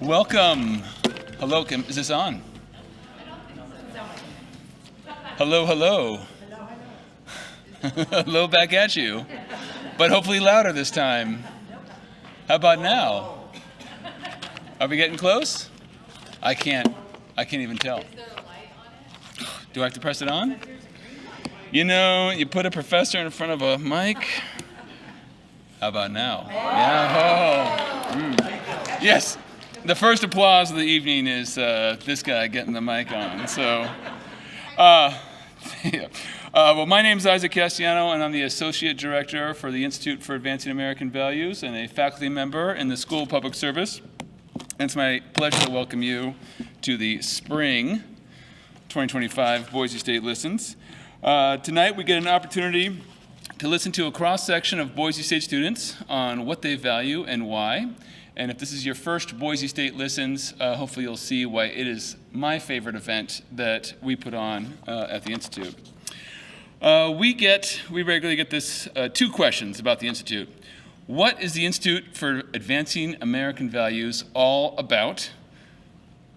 Welcome. Hello, is this on? Hello, hello. Hello back at you. But hopefully louder this time. How about now? Are we getting close? I can't even tell. Is there a light on it? Do I have to press it on? You know, you put a professor in front of a mic. How about now? Yeah. Oh. Yes. The first applause of the evening is this guy getting the mic on. So, yeah. Well, my name is Castellano, and I'm the Associate Director for the Institute for Advancing American Values and a faculty member in the School of Public Service. And it's my pleasure to welcome you to the Spring 2025 Boise State Listens. Tonight, we get an opportunity to listen to a cross-section of Boise State students on what they value and why. And if this is your first Boise State Listens, hopefully you'll see why it is my favorite event that we put on at the Institute. We regularly get this two questions about the Institute. What is the Institute for Advancing American Values all about?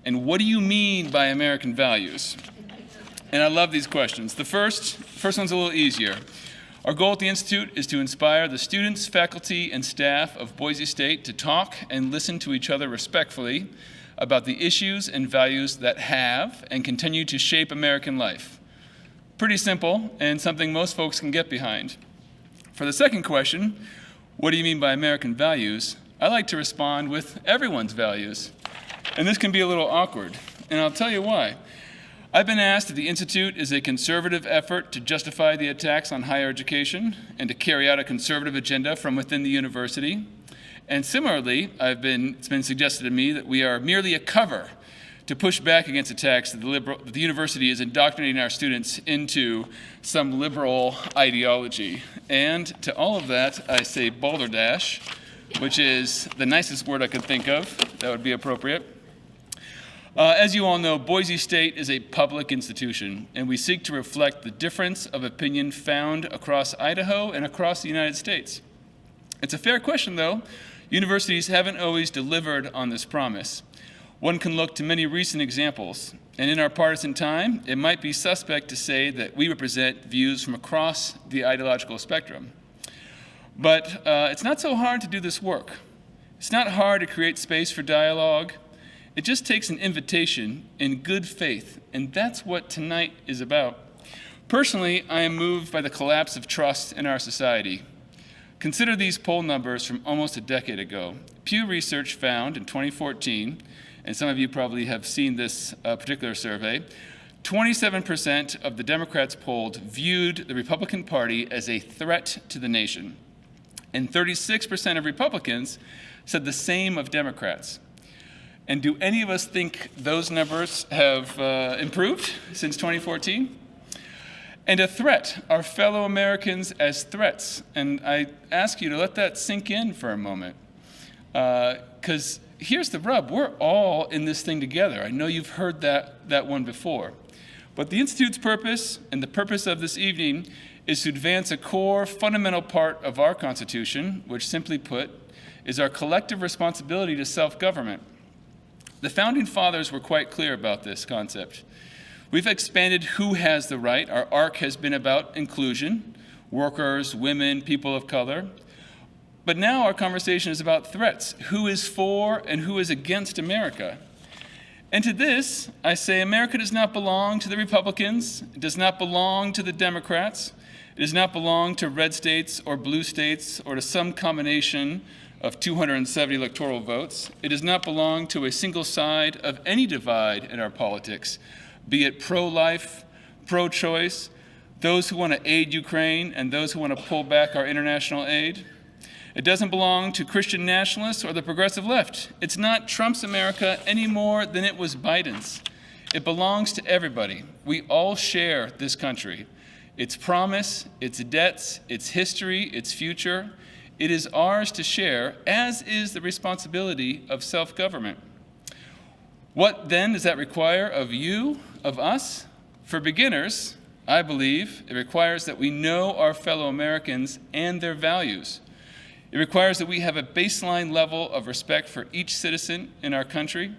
And what do you mean by American values? And I love these questions. The first one's a little easier. Our goal at the Institute is to inspire the students, faculty, and staff of Boise State to talk and listen to each other respectfully about the issues and values that have and continue to shape American life. Pretty simple, and something most folks can get behind. For the second question, what do you mean by American values? I like to respond with everyone's values. And this can be a little awkward, and I'll tell you why. I've been asked if the Institute is a conservative effort to justify the attacks on higher education and to carry out a conservative agenda from within the university. And similarly, it's been suggested to me that we are merely a cover to push back against attacks that the university is indoctrinating our students into some liberal ideology. And to all of that, I say balderdash, which is the nicest word I could think of that would be appropriate. As you all know, Boise State is a public institution, and we seek to reflect the difference of opinion found across Idaho and across the United States. It's a fair question, though. Universities haven't always delivered on this promise. One can look to many recent examples, and in our partisan time, it might be suspect to say that we represent views from across the ideological spectrum. But it's not so hard to do this work. It's not hard to create space for dialogue. It just takes an invitation in good faith, and that's what tonight is about. Personally, I am moved by the collapse of trust in our society. Consider these poll numbers from almost a decade ago. Pew Research found in 2014, and some of you probably have seen this particular survey, 27% of the Democrats polled viewed the Republican Party as a threat to the nation, and 36% of Republicans said the same of Democrats. And do any of us think those numbers have improved since 2014? And a threat, our fellow Americans as threats. And I ask you to let that sink in for a moment. Because here's the rub, we're all in this thing together. I know you've heard that one before. But the Institute's purpose and the purpose of this evening is to advance a core, fundamental part of our Constitution, which simply put, is our collective responsibility to self-government. The Founding Fathers were quite clear about this concept. We've expanded who has the right. Our arc has been about inclusion, workers, women, people of color. But now our conversation is about threats, who is for and who is against America. And to this, I say America does not belong to the Republicans, it does not belong to the Democrats, it does not belong to red states or blue states or to some combination of 270 electoral votes. It does not belong to a single side of any divide in our politics, be it pro-life, pro-choice, those who want to aid Ukraine and those who want to pull back our international aid. It doesn't belong to Christian nationalists or the progressive left. It's not Trump's America any more than it was Biden's. It belongs to everybody. We all share this country. Its promise, its debts, its history, its future. It is ours to share, as is the responsibility of self-government. What then does that require of you, of us? For beginners, I believe it requires that we know our fellow Americans and their values. It requires that we have a baseline level of respect for each citizen in our country.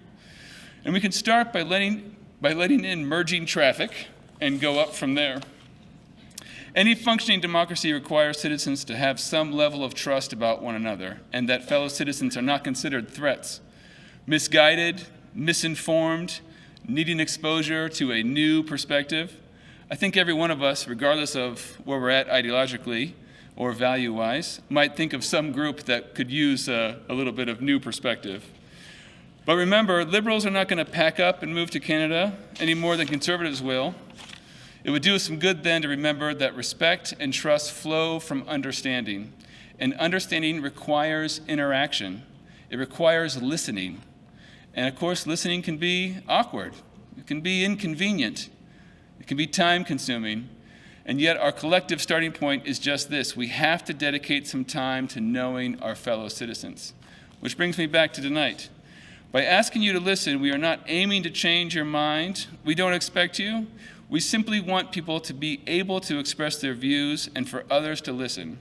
And we can start by letting in merging traffic and go up from there. Any functioning democracy requires citizens to have some level of trust about one another, and that fellow citizens are not considered threats. Misguided, misinformed, needing exposure to a new perspective. I think every one of us, regardless of where we're at ideologically or value-wise, might think of some group that could use a little bit of new perspective. But remember, liberals are not going to pack up and move to Canada any more than conservatives will. It would do us some good then to remember that respect and trust flow from understanding. And understanding requires interaction. It requires listening. And of course, listening can be awkward. It can be inconvenient. It can be time-consuming. And yet our collective starting point is just this. We have to dedicate some time to knowing our fellow citizens. Which brings me back to tonight. By asking you to listen, we are not aiming to change your mind. We don't expect you. We simply want people to be able to express their views and for others to listen.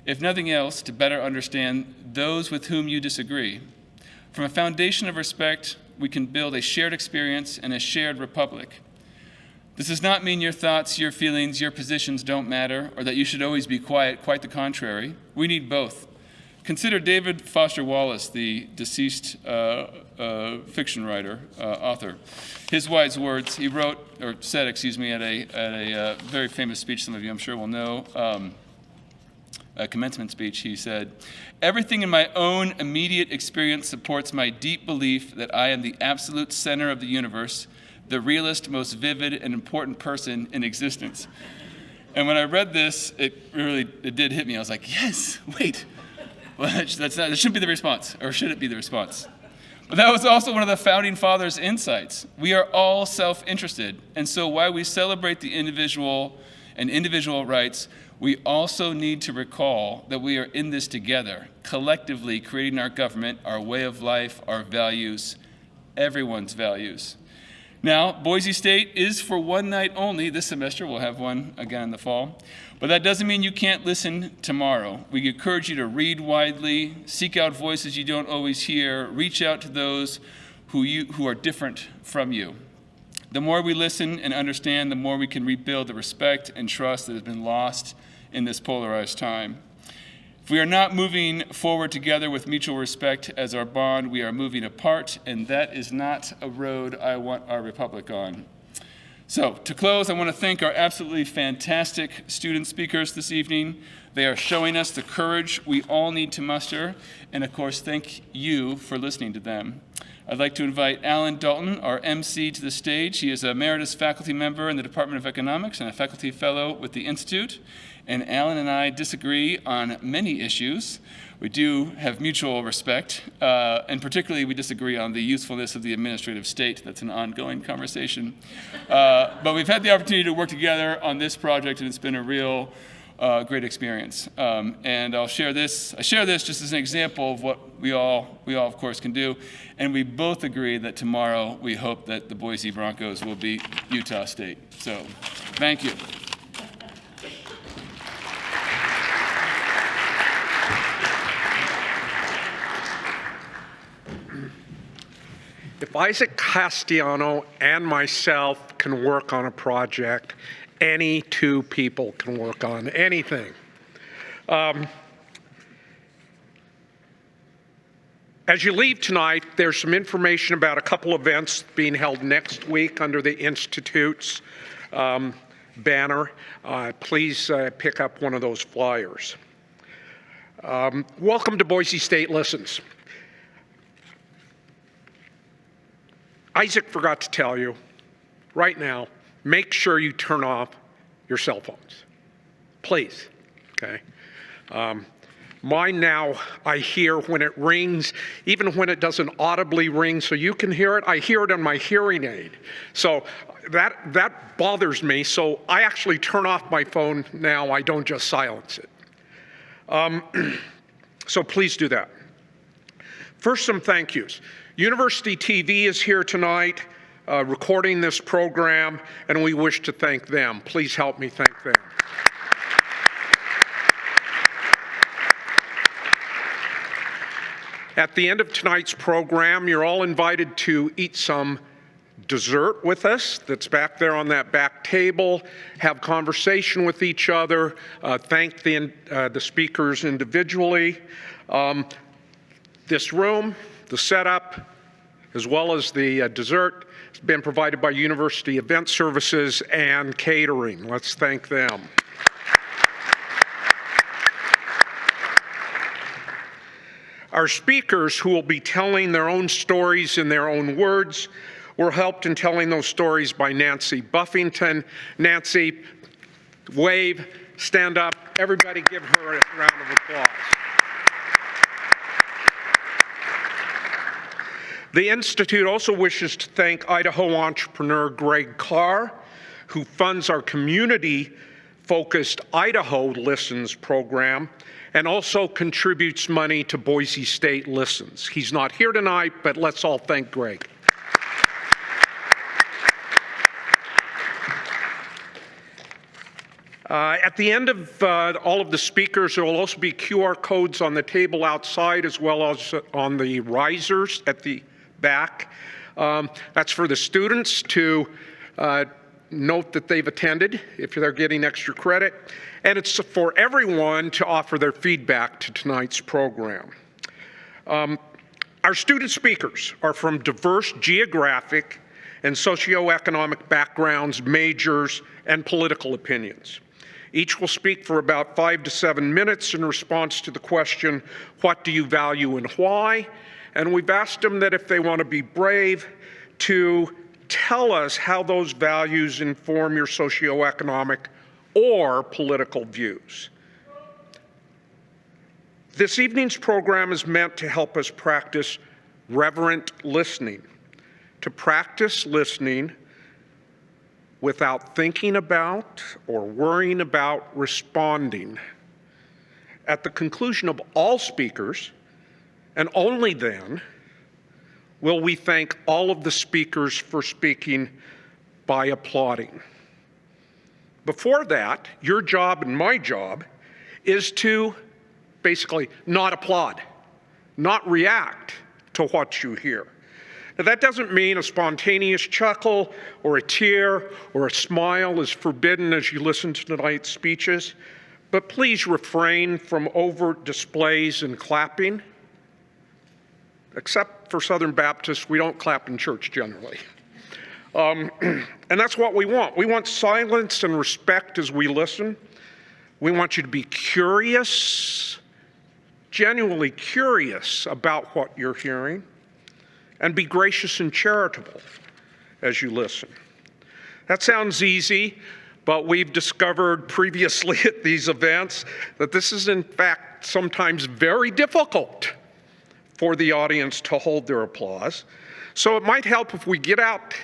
If nothing else, to better understand those with whom you disagree. From a foundation of respect, we can build a shared experience and a shared republic. This does not mean your thoughts, your feelings, your positions don't matter, or that you should always be quiet. Quite the contrary. We need both. Consider David Foster Wallace, the deceased fiction writer, author. His wise words, he wrote, or said, at a very famous speech some of you I'm sure will know, a commencement speech. He said, "Everything in my own immediate experience supports my deep belief that I am the absolute center of the universe, the realest, most vivid, and important person in existence." And when I read this, it did hit me. I was like, yes, wait. Well, that shouldn't be the response, or should it be the response? But that was also one of the Founding Fathers' insights. We are all self-interested, and so while we celebrate the individual and individual rights, we also need to recall that we are in this together, collectively creating our government, our way of life, our values, everyone's values. Now, Boise State is for one night only this semester. We'll have one again in the fall. But that doesn't mean you can't listen tomorrow. We encourage you to read widely, seek out voices you don't always hear, reach out to those who are different from you. The more we listen and understand, the more we can rebuild the respect and trust that has been lost in this polarized time. If we are not moving forward together with mutual respect as our bond, we are moving apart, and that is not a road I want our republic on. So, to close, I want to thank our absolutely fantastic student speakers this evening. They are showing us the courage we all need to muster, and of course, thank you for listening to them. I'd like to invite Alan Dalton, our MC, to the stage. He is a emeritus faculty member in the Department of Economics and a faculty fellow with the Institute. And Alan and I disagree on many issues. We do have mutual respect, and particularly we disagree on the usefulness of the administrative state. That's an ongoing conversation. But we've had the opportunity to work together on this project, and it's been a real great experience. And I share this just as an example of what we all of course can do. And we both agree that tomorrow we hope that the Boise Broncos will beat Utah State. So, thank you. If Isaac Castellano and myself can work on a project, any two people can work on anything. As you leave tonight, there's some information about a couple events being held next week under the Institute's banner. Please pick up one of those flyers. Welcome to Boise State Listens. Isaac forgot to tell you, right now, make sure you turn off your cell phones. Please, okay? Mine now, I hear when it rings, even when it doesn't audibly ring so you can hear it, I hear it on my hearing aid. So that bothers me, so I actually turn off my phone now, I don't just silence it. So please do that. First, some thank yous. University TV is here tonight recording this program, and we wish to thank them. Please help me thank them. At the end of tonight's program, you're all invited to eat some dessert with us that's back there on that back table, have conversation with each other, thank the speakers individually. This room, the setup, as well as the dessert, has been provided by University Event Services and Catering. Let's thank them. Our speakers, who will be telling their own stories in their own words, were helped in telling those stories by Nancy Buffington. Nancy, wave, stand up. Everybody give her a round of applause. The Institute also wishes to thank Idaho entrepreneur Greg Carr, who funds our community-focused Idaho Listens program and also contributes money to Boise State Listens. He's not here tonight, but let's all thank Greg. At the end of all of the speakers, there will also be QR codes on the table outside as well as on the risers at the back. That's for the students to note that they've attended if they're getting extra credit. And it's for everyone to offer their feedback to tonight's program. Our student speakers are from diverse geographic and socioeconomic backgrounds, majors, and political opinions. Each will speak for about 5 to 7 minutes in response to the question, what do you value and why? And we've asked them that if they want to be brave, to tell us how those values inform your socioeconomic or political views. This evening's program is meant to help us practice reverent listening, to practice listening without thinking about or worrying about responding. At the conclusion of all speakers, and only then, will we thank all of the speakers for speaking by applauding. Before that, your job and my job is to basically not applaud, not react to what you hear. Now, that doesn't mean a spontaneous chuckle or a tear or a smile is forbidden as you listen to tonight's speeches, but please refrain from overt displays and clapping. Except for Southern Baptists, we don't clap in church generally. And that's what we want. We want silence and respect as we listen. We want you to be curious, genuinely curious about what you're hearing, and be gracious and charitable as you listen. That sounds easy, but we've discovered previously at these events that this is in fact sometimes very difficult for the audience to hold their applause. So it might help if we get out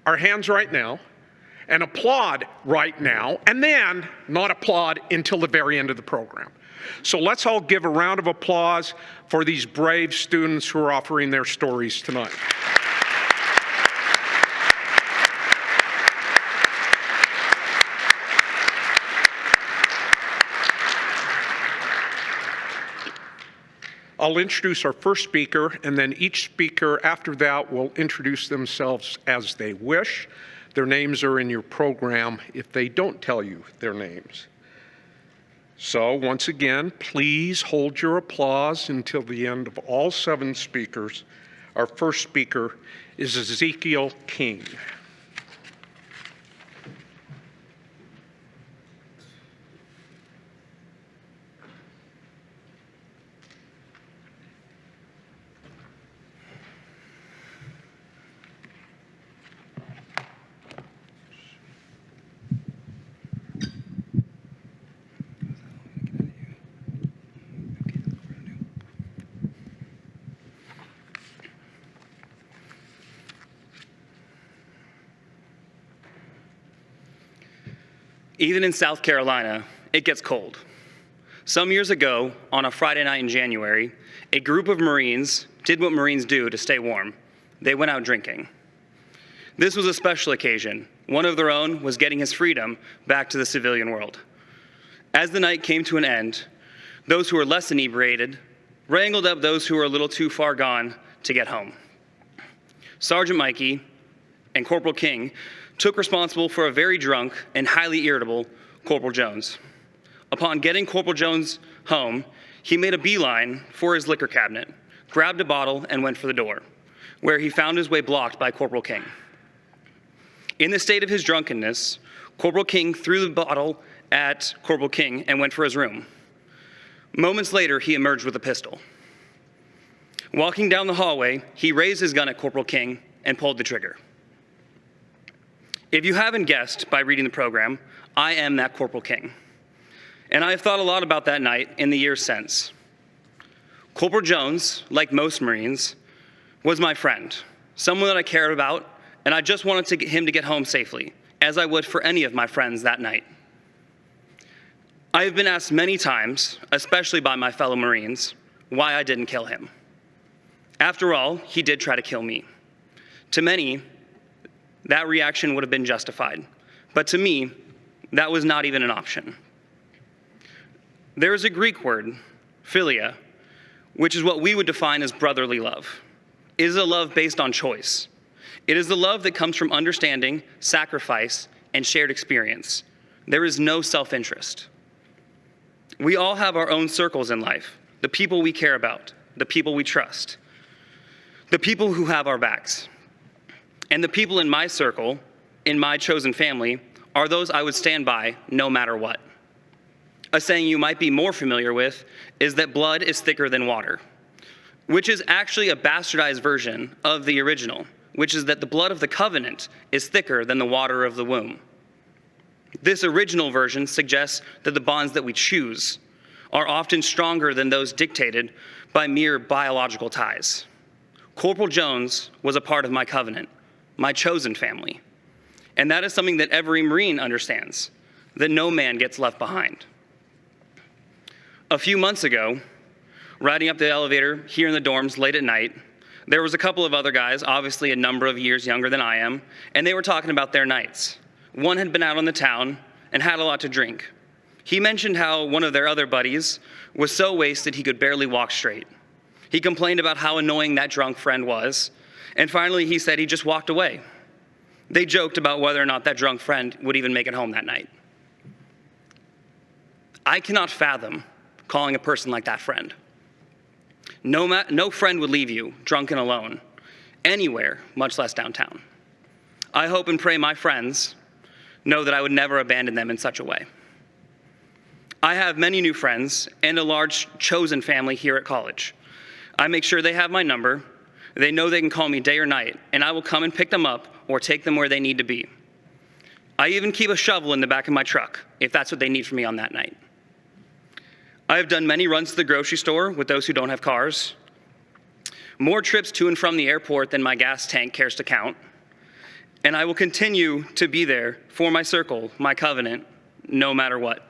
our hands right now and applaud right now, and then not applaud until the very end of the program. So let's all give a round of applause for these brave students who are offering their stories tonight. I'll introduce our first speaker, and then each speaker after that will introduce themselves as they wish. Their names are in your program if they don't tell you their names. So once again, please hold your applause until the end of all 7 speakers. Our first speaker is Ezekiel King. Even in South Carolina, it gets cold. Some years ago, on a Friday night in January, a group of Marines did what Marines do to stay warm. They went out drinking. This was a special occasion. One of their own was getting his freedom back to the civilian world. As the night came to an end, those who were less inebriated wrangled up those who were a little too far gone to get home. Sergeant Mikey and Corporal King took responsible for a very drunk and highly irritable Corporal Jones. Upon getting Corporal Jones home, he made a beeline for his liquor cabinet, grabbed a bottle, and went for the door, where he found his way blocked by Corporal King. In the state of his drunkenness, Corporal King threw the bottle at Corporal King and went for his room. Moments later, he emerged with a pistol. Walking down the hallway, he raised his gun at Corporal King and pulled the trigger. If you haven't guessed by reading the program, I am that Corporal King. And I have thought a lot about that night in the years since. Corporal Jones, like most Marines, was my friend, someone that I cared about, and I just wanted him to get home safely, as I would for any of my friends that night. I have been asked many times, especially by my fellow Marines, why I didn't kill him. After all, he did try to kill me. To many, that reaction would have been justified. But to me, that was not even an option. There is a Greek word, philia, which is what we would define as brotherly love. It is a love based on choice. It is the love that comes from understanding, sacrifice, and shared experience. There is no self-interest. We all have our own circles in life, the people we care about, the people we trust, the people who have our backs. And the people in my circle, in my chosen family, are those I would stand by no matter what. A saying you might be more familiar with is that blood is thicker than water, which is actually a bastardized version of the original, which is that the blood of the covenant is thicker than the water of the womb. This original version suggests that the bonds that we choose are often stronger than those dictated by mere biological ties. Corporal Jones was a part of my covenant, my chosen family. And that is something that every Marine understands, that no man gets left behind. A few months ago, riding up the elevator here in the dorms late at night, there was a couple of other guys, obviously a number of years younger than I am, and they were talking about their nights. One had been out on the town and had a lot to drink. He mentioned how one of their other buddies was so wasted he could barely walk straight. He complained about how annoying that drunk friend was, and finally he said he just walked away. They joked about whether or not that drunk friend would even make it home that night. I cannot fathom calling a person like that friend. No friend would leave you drunk and alone, anywhere, much less downtown. I hope and pray my friends know that I would never abandon them in such a way. I have many new friends and a large chosen family here at college. I make sure they have my number. They know they can call me day or night, and I will come and pick them up or take them where they need to be. I even keep a shovel in the back of my truck if that's what they need from me on that night. I have done many runs to the grocery store with those who don't have cars, more trips to and from the airport than my gas tank cares to count, and I will continue to be there for my circle, my covenant, no matter what.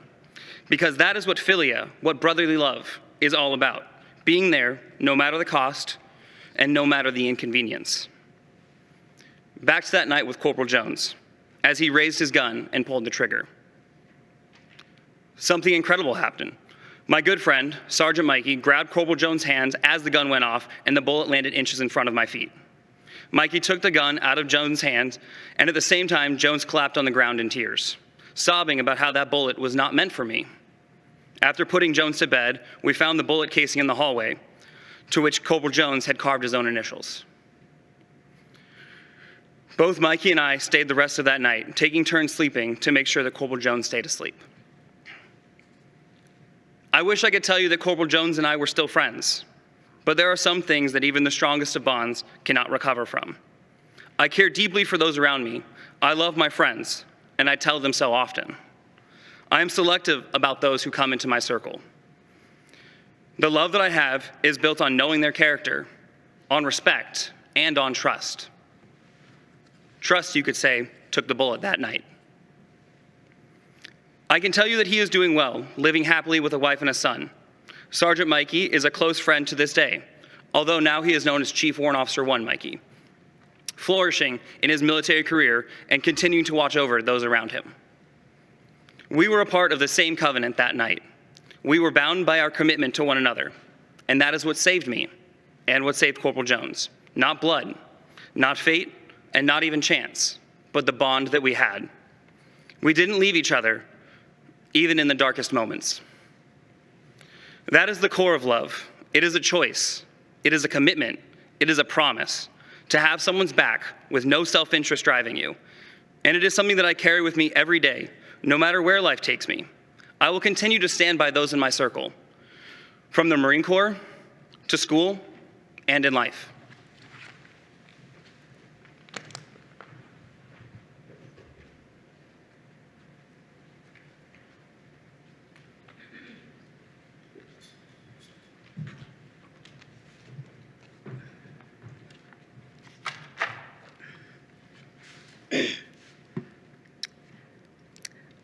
Because that is what philia, what brotherly love, is all about. Being there, no matter the cost, and no matter the inconvenience. Back to that night with Corporal Jones, as he raised his gun and pulled the trigger. Something incredible happened. My good friend, Sergeant Mikey, grabbed Corporal Jones' hands as the gun went off, and the bullet landed inches in front of my feet. Mikey took the gun out of Jones' hands, and at the same time, Jones collapsed on the ground in tears, sobbing about how that bullet was not meant for me. After putting Jones to bed, we found the bullet casing in the hallway, to which Corporal Jones had carved his own initials. Both Mikey and I stayed the rest of that night, taking turns sleeping to make sure that Corporal Jones stayed asleep. I wish I could tell you that Corporal Jones and I were still friends, but there are some things that even the strongest of bonds cannot recover from. I care deeply for those around me. I love my friends, and I tell them so often. I am selective about those who come into my circle. The love that I have is built on knowing their character, on respect, and on trust. Trust, you could say, took the bullet that night. I can tell you that he is doing well, living happily with a wife and a son. Sergeant Mikey is a close friend to this day, although now he is known as Chief Warrant Officer 1 Mikey, flourishing in his military career and continuing to watch over those around him. We were a part of the same covenant that night. We were bound by our commitment to one another, And that is what saved me and what saved Corporal Jones. Not blood, not fate, and not even chance, but the bond that we had. We didn't leave each other, even in the darkest moments. That is the core of love. It is a choice. It is a commitment. It is a promise to have someone's back with no self-interest driving you. And it is something that I carry with me every day, no matter where life takes me. I will continue to stand by those in my circle, from the Marine Corps to school and in life.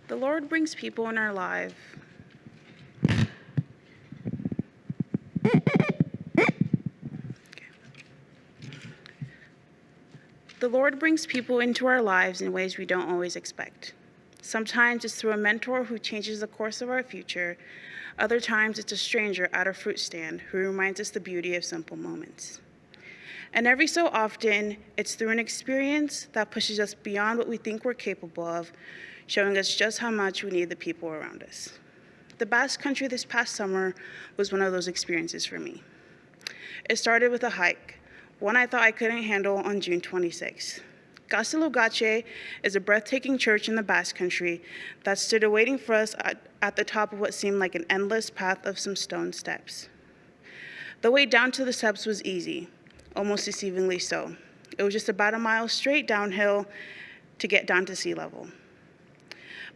The Lord brings people in our life. The Lord brings people into our lives in ways we don't always expect. Sometimes it's through a mentor who changes the course of our future. Other times it's a stranger at a fruit stand who reminds us the beauty of simple moments. And every so often, it's through an experience that pushes us beyond what we think we're capable of, showing us just how much we need the people around us. The Basque Country this past summer was one of those experiences for me. It started with a hike, one I thought I couldn't handle on June 26th. Castellano is a breathtaking church in the Basque Country that stood awaiting for us at the top of what seemed like an endless path of some stone steps. The way down to the steps was easy, almost deceivingly so. It was just about a mile straight downhill to get down to sea level.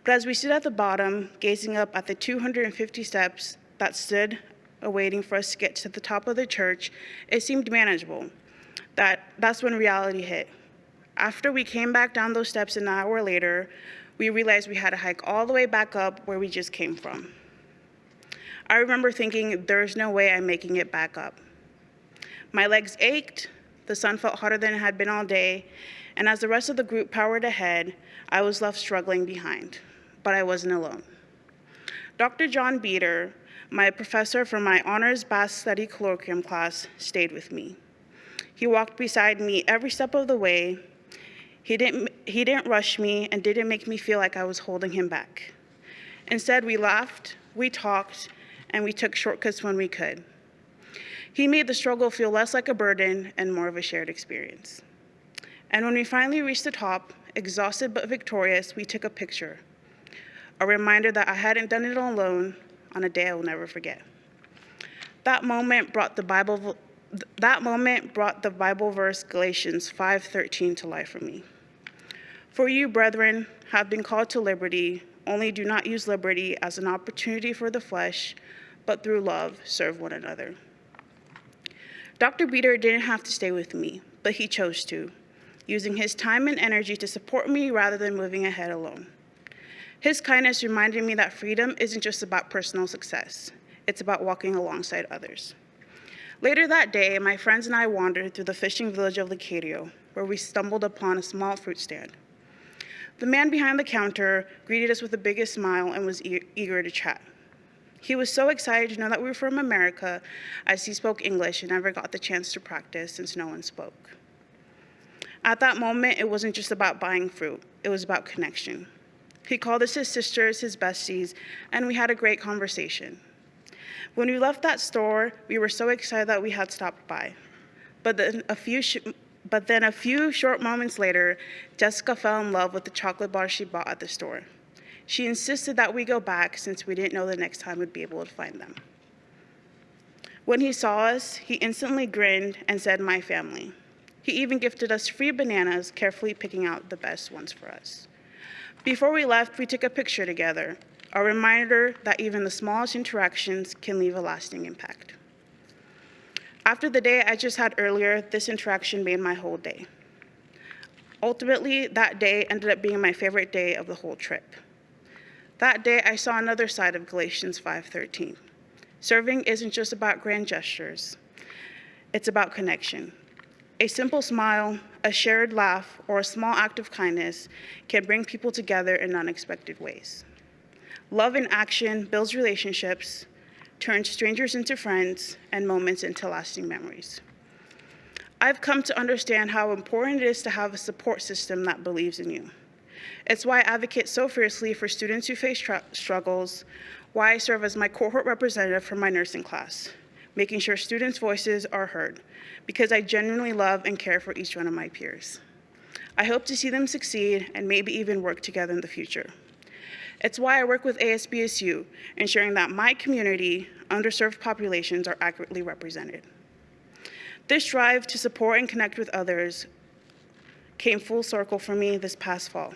But as we stood at the bottom, gazing up at the 250 steps that stood awaiting for us to get to the top of the church, it seemed manageable. That's when reality hit. After we came back down those steps an hour later, we realized we had to hike all the way back up where we just came from. I remember thinking, there's no way I'm making it back up. My legs ached, the sun felt hotter than it had been all day, and as the rest of the group powered ahead, I was left struggling behind. But I wasn't alone. Dr. John Beater, my professor from my honors Basque study colloquium class, stayed with me. He walked beside me every step of the way. He didn't rush me and didn't make me feel like I was holding him back. Instead, we laughed, we talked, and we took shortcuts when we could. He made the struggle feel less like a burden and more of a shared experience. And when we finally reached the top, exhausted but victorious, we took a picture. A reminder that I hadn't done it alone on a day I will never forget. That moment brought the Bible verse Galatians 5:13 to life for me. For you, brethren, have been called to liberty, only do not use liberty as an opportunity for the flesh, but through love serve one another. Dr. Beater didn't have to stay with me, but he chose to, using his time and energy to support me rather than moving ahead alone. His kindness reminded me that freedom isn't just about personal success. It's about walking alongside others. Later that day, my friends and I wandered through the fishing village of Licario, where we stumbled upon a small fruit stand. The man behind the counter greeted us with the biggest smile and was eager to chat. He was so excited to know that we were from America, as he spoke English and never got the chance to practice since no one spoke. At that moment, it wasn't just about buying fruit, it was about connection. He called us his sisters, his besties, and we had a great conversation. When we left that store, we were so excited that we had stopped by. But then a few short moments later, Jessica fell in love with the chocolate bars she bought at the store. She insisted that we go back since we didn't know the next time we'd be able to find them. When he saw us, he instantly grinned and said, "My family." He even gifted us free bananas, carefully picking out the best ones for us. Before we left, we took a picture together, a reminder that even the smallest interactions can leave a lasting impact. After the day I just had earlier, this interaction made my whole day. Ultimately, that day ended up being my favorite day of the whole trip. That day, I saw another side of Galatians 5:13. Serving isn't just about grand gestures. It's about connection. A simple smile, a shared laugh, or a small act of kindness can bring people together in unexpected ways. Love in action builds relationships, turn strangers into friends and moments into lasting memories. I've come to understand how important it is to have a support system that believes in you. It's why I advocate so fiercely for students who face struggles, why I serve as my cohort representative for my nursing class, making sure students' voices are heard, because I genuinely love and care for each one of my peers. I hope to see them succeed and maybe even work together in the future. It's why I work with ASBSU, ensuring that my community, underserved populations are accurately represented. This drive to support and connect with others came full circle for me this past fall.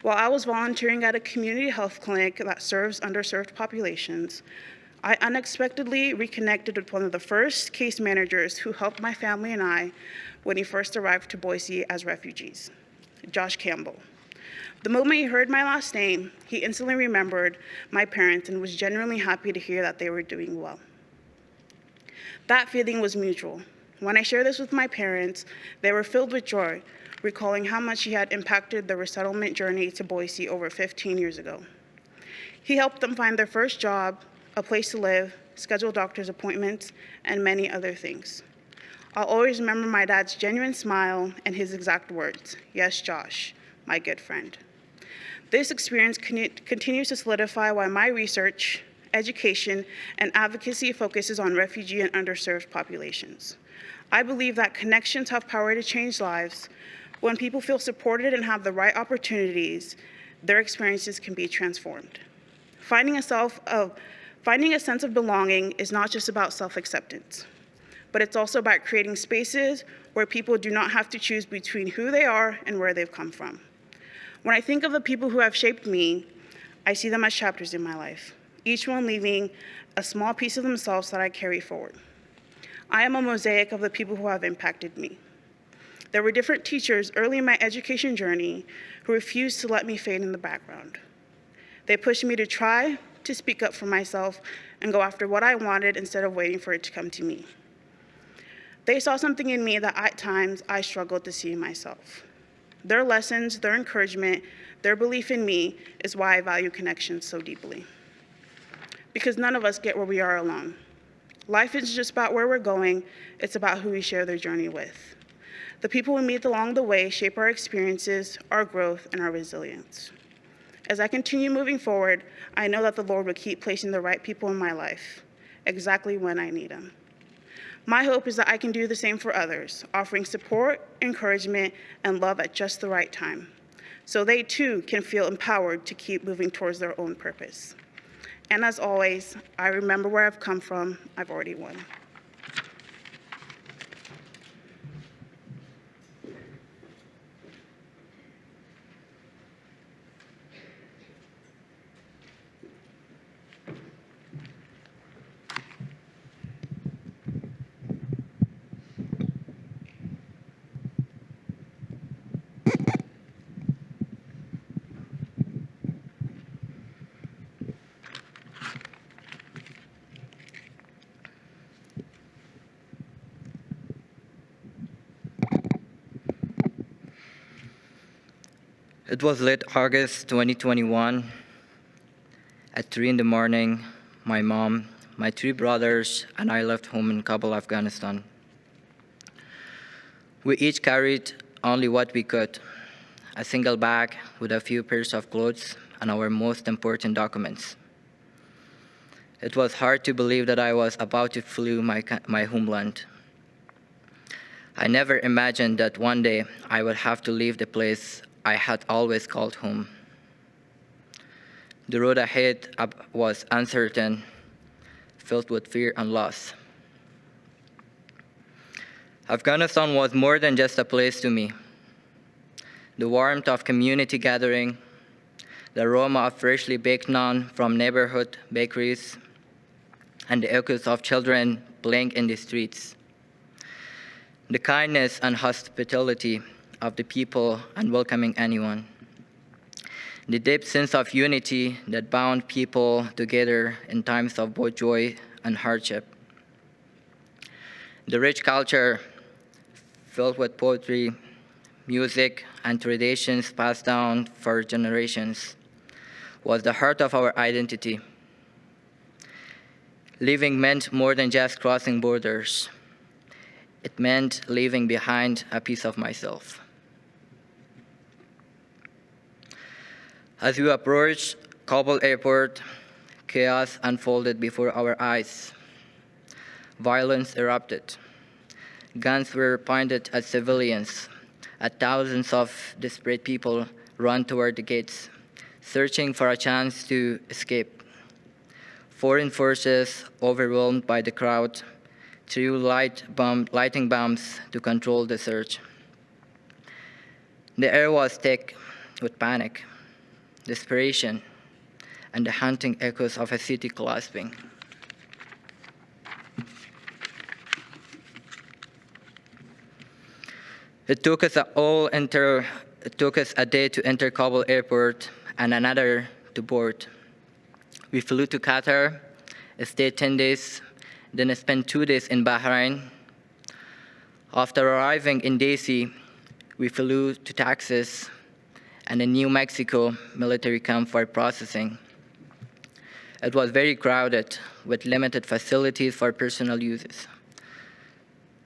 While I was volunteering at a community health clinic that serves underserved populations, I unexpectedly reconnected with one of the first case managers who helped my family and I when he first arrived to Boise as refugees, Josh Campbell. The moment he heard my last name, he instantly remembered my parents and was genuinely happy to hear that they were doing well. That feeling was mutual. When I shared this with my parents, they were filled with joy, recalling how much he had impacted the resettlement journey to Boise over 15 years ago. He helped them find their first job, a place to live, schedule doctor's appointments, and many other things. I'll always remember my dad's genuine smile and his exact words, "Yes, Josh, my good friend." This experience continues to solidify why my research, education, and advocacy focuses on refugee and underserved populations. I believe that connections have power to change lives. When people feel supported and have the right opportunities, their experiences can be transformed. Finding a sense of belonging is not just about self-acceptance, but it's also about creating spaces where people do not have to choose between who they are and where they've come from. When I think of the people who have shaped me, I see them as chapters in my life, each one leaving a small piece of themselves that I carry forward. I am a mosaic of the people who have impacted me. There were different teachers early in my education journey who refused to let me fade in the background. They pushed me to try to speak up for myself and go after what I wanted instead of waiting for it to come to me. They saw something in me that at times I struggled to see in myself. Their lessons, their encouragement, their belief in me is why I value connections so deeply. Because none of us get where we are alone. Life isn't just about where we're going, it's about who we share their journey with. The people we meet along the way shape our experiences, our growth, and our resilience. As I continue moving forward, I know that the Lord will keep placing the right people in my life, exactly when I need them. My hope is that I can do the same for others, offering support, encouragement, and love at just the right time, so they too can feel empowered to keep moving towards their own purpose. And as always, I remember where I've come from, I've already won. It was late August 2021. At 3 in the morning, my mom, my 3 brothers, and I left home in Kabul, Afghanistan. We each carried only what we could, a single bag with a few pairs of clothes and our most important documents. It was hard to believe that I was about to flee my homeland. I never imagined that one day I would have to leave the place I had always called home. The road ahead was uncertain, filled with fear and loss. Afghanistan was more than just a place to me. The warmth of community gathering, the aroma of freshly baked naan from neighborhood bakeries, and the echoes of children playing in the streets. The kindness and hospitality of the people and welcoming anyone. The deep sense of unity that bound people together in times of both joy and hardship. The rich culture filled with poetry, music, and traditions passed down for generations was the heart of our identity. Leaving meant more than just crossing borders. It meant leaving behind a piece of myself. As we approached Kabul airport, chaos unfolded before our eyes. Violence erupted. Guns were pointed at civilians. Thousands of desperate people ran toward the gates, searching for a chance to escape. Foreign forces, overwhelmed by the crowd, threw lighting bombs to control the surge. The air was thick with panic, desperation, and the haunting echoes of a city collapsing. It took us a day to enter Kabul airport and another to board. We flew to Qatar, stayed 10 days, then spent 2 days in Bahrain. After arriving in DC, we flew to Texas and in New Mexico military camp for processing. It was very crowded with limited facilities for personal uses.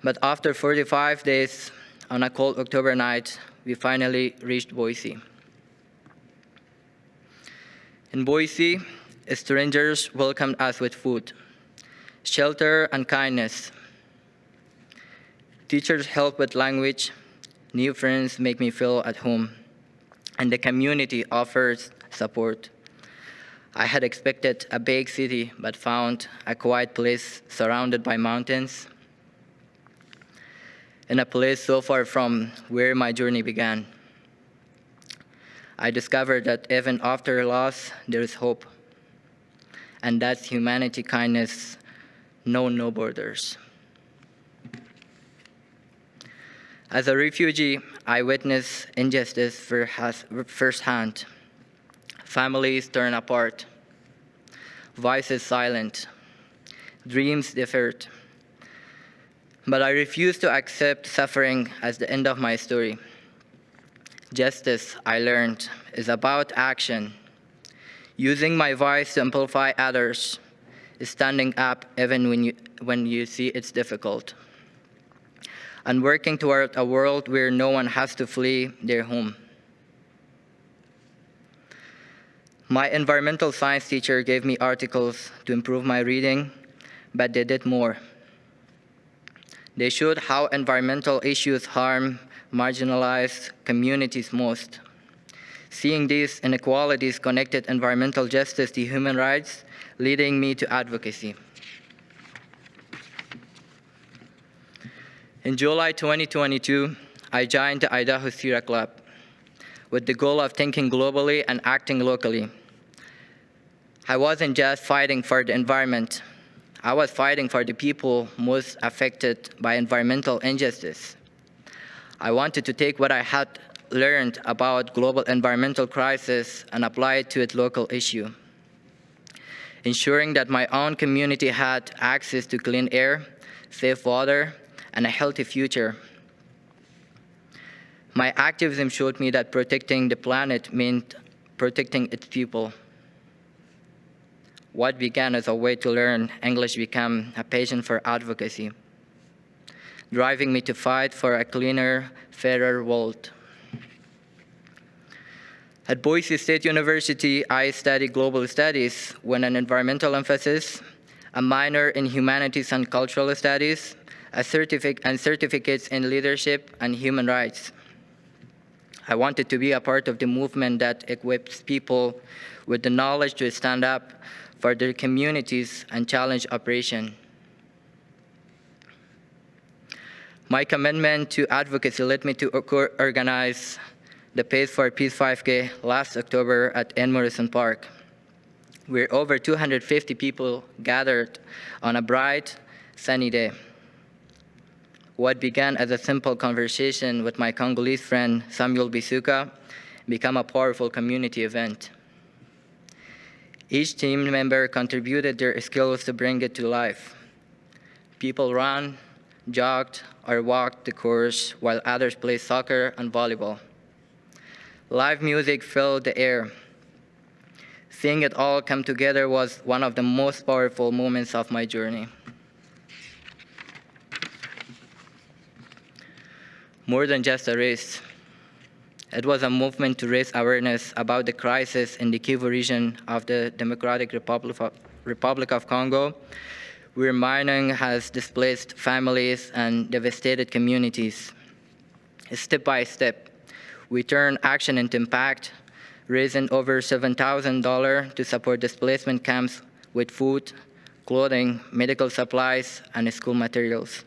But after 45 days, on a cold October night, we finally reached Boise. In Boise, strangers welcomed us with food, shelter, and kindness. Teachers helped with language, new friends make me feel at home, and the community offers support. I had expected a big city, but found a quiet place surrounded by mountains, in a place so far from where my journey began. I discovered that even after loss, there is hope, and that's humanity, kindness, know no borders. As a refugee, I witnessed injustice firsthand. Families torn apart, voices silent, dreams deferred. But I refuse to accept suffering as the end of my story. Justice, I learned, is about action, using my voice to amplify others, standing up even when you see it's difficult, and working toward a world where no one has to flee their home. My environmental science teacher gave me articles to improve my reading, but they did more. They showed how environmental issues harm marginalized communities most. Seeing these inequalities connected environmental justice to human rights, leading me to advocacy. In July 2022, I joined the Idaho Sierra Club with the goal of thinking globally and acting locally. I wasn't just fighting for the environment. I was fighting for the people most affected by environmental injustice. I wanted to take what I had learned about global environmental crisis and apply it to its local issue, ensuring that my own community had access to clean air, safe water, and a healthy future. My activism showed me that protecting the planet meant protecting its people. What began as a way to learn English became a passion for advocacy, driving me to fight for a cleaner, fairer world. At Boise State University, I studied global studies with an environmental emphasis, a minor in humanities and cultural studies, and certificates in leadership and human rights. I wanted to be a part of the movement that equips people with the knowledge to stand up for their communities and challenge oppression. My commitment to advocacy led me to organize the Pace for Peace 5K last October at N. Morrison Park, where over 250 people gathered on a bright, sunny day. What began as a simple conversation with my Congolese friend Samuel Bisuka became a powerful community event. Each team member contributed their skills to bring it to life. People ran, jogged, or walked the course, while others played soccer and volleyball. Live music filled the air. Seeing it all come together was one of the most powerful moments of my journey. More than just a race, it was a movement to raise awareness about the crisis in the Kivu region of the Democratic Republic of Congo, where mining has displaced families and devastated communities. Step by step, we turned action into impact, raising over $7,000 to support displacement camps with food, clothing, medical supplies, and school materials.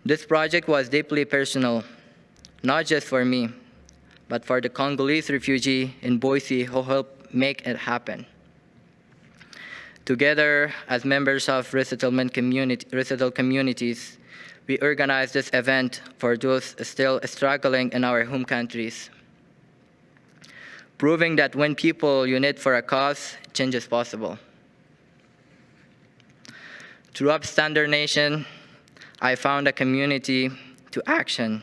This project was deeply personal, not just for me, but for the Congolese refugee in Boise who helped make it happen. Together, as members of resettled communities, we organized this event for those still struggling in our home countries, proving that when people unite for a cause, change is possible. Through Upstander Nation, I found a community to action,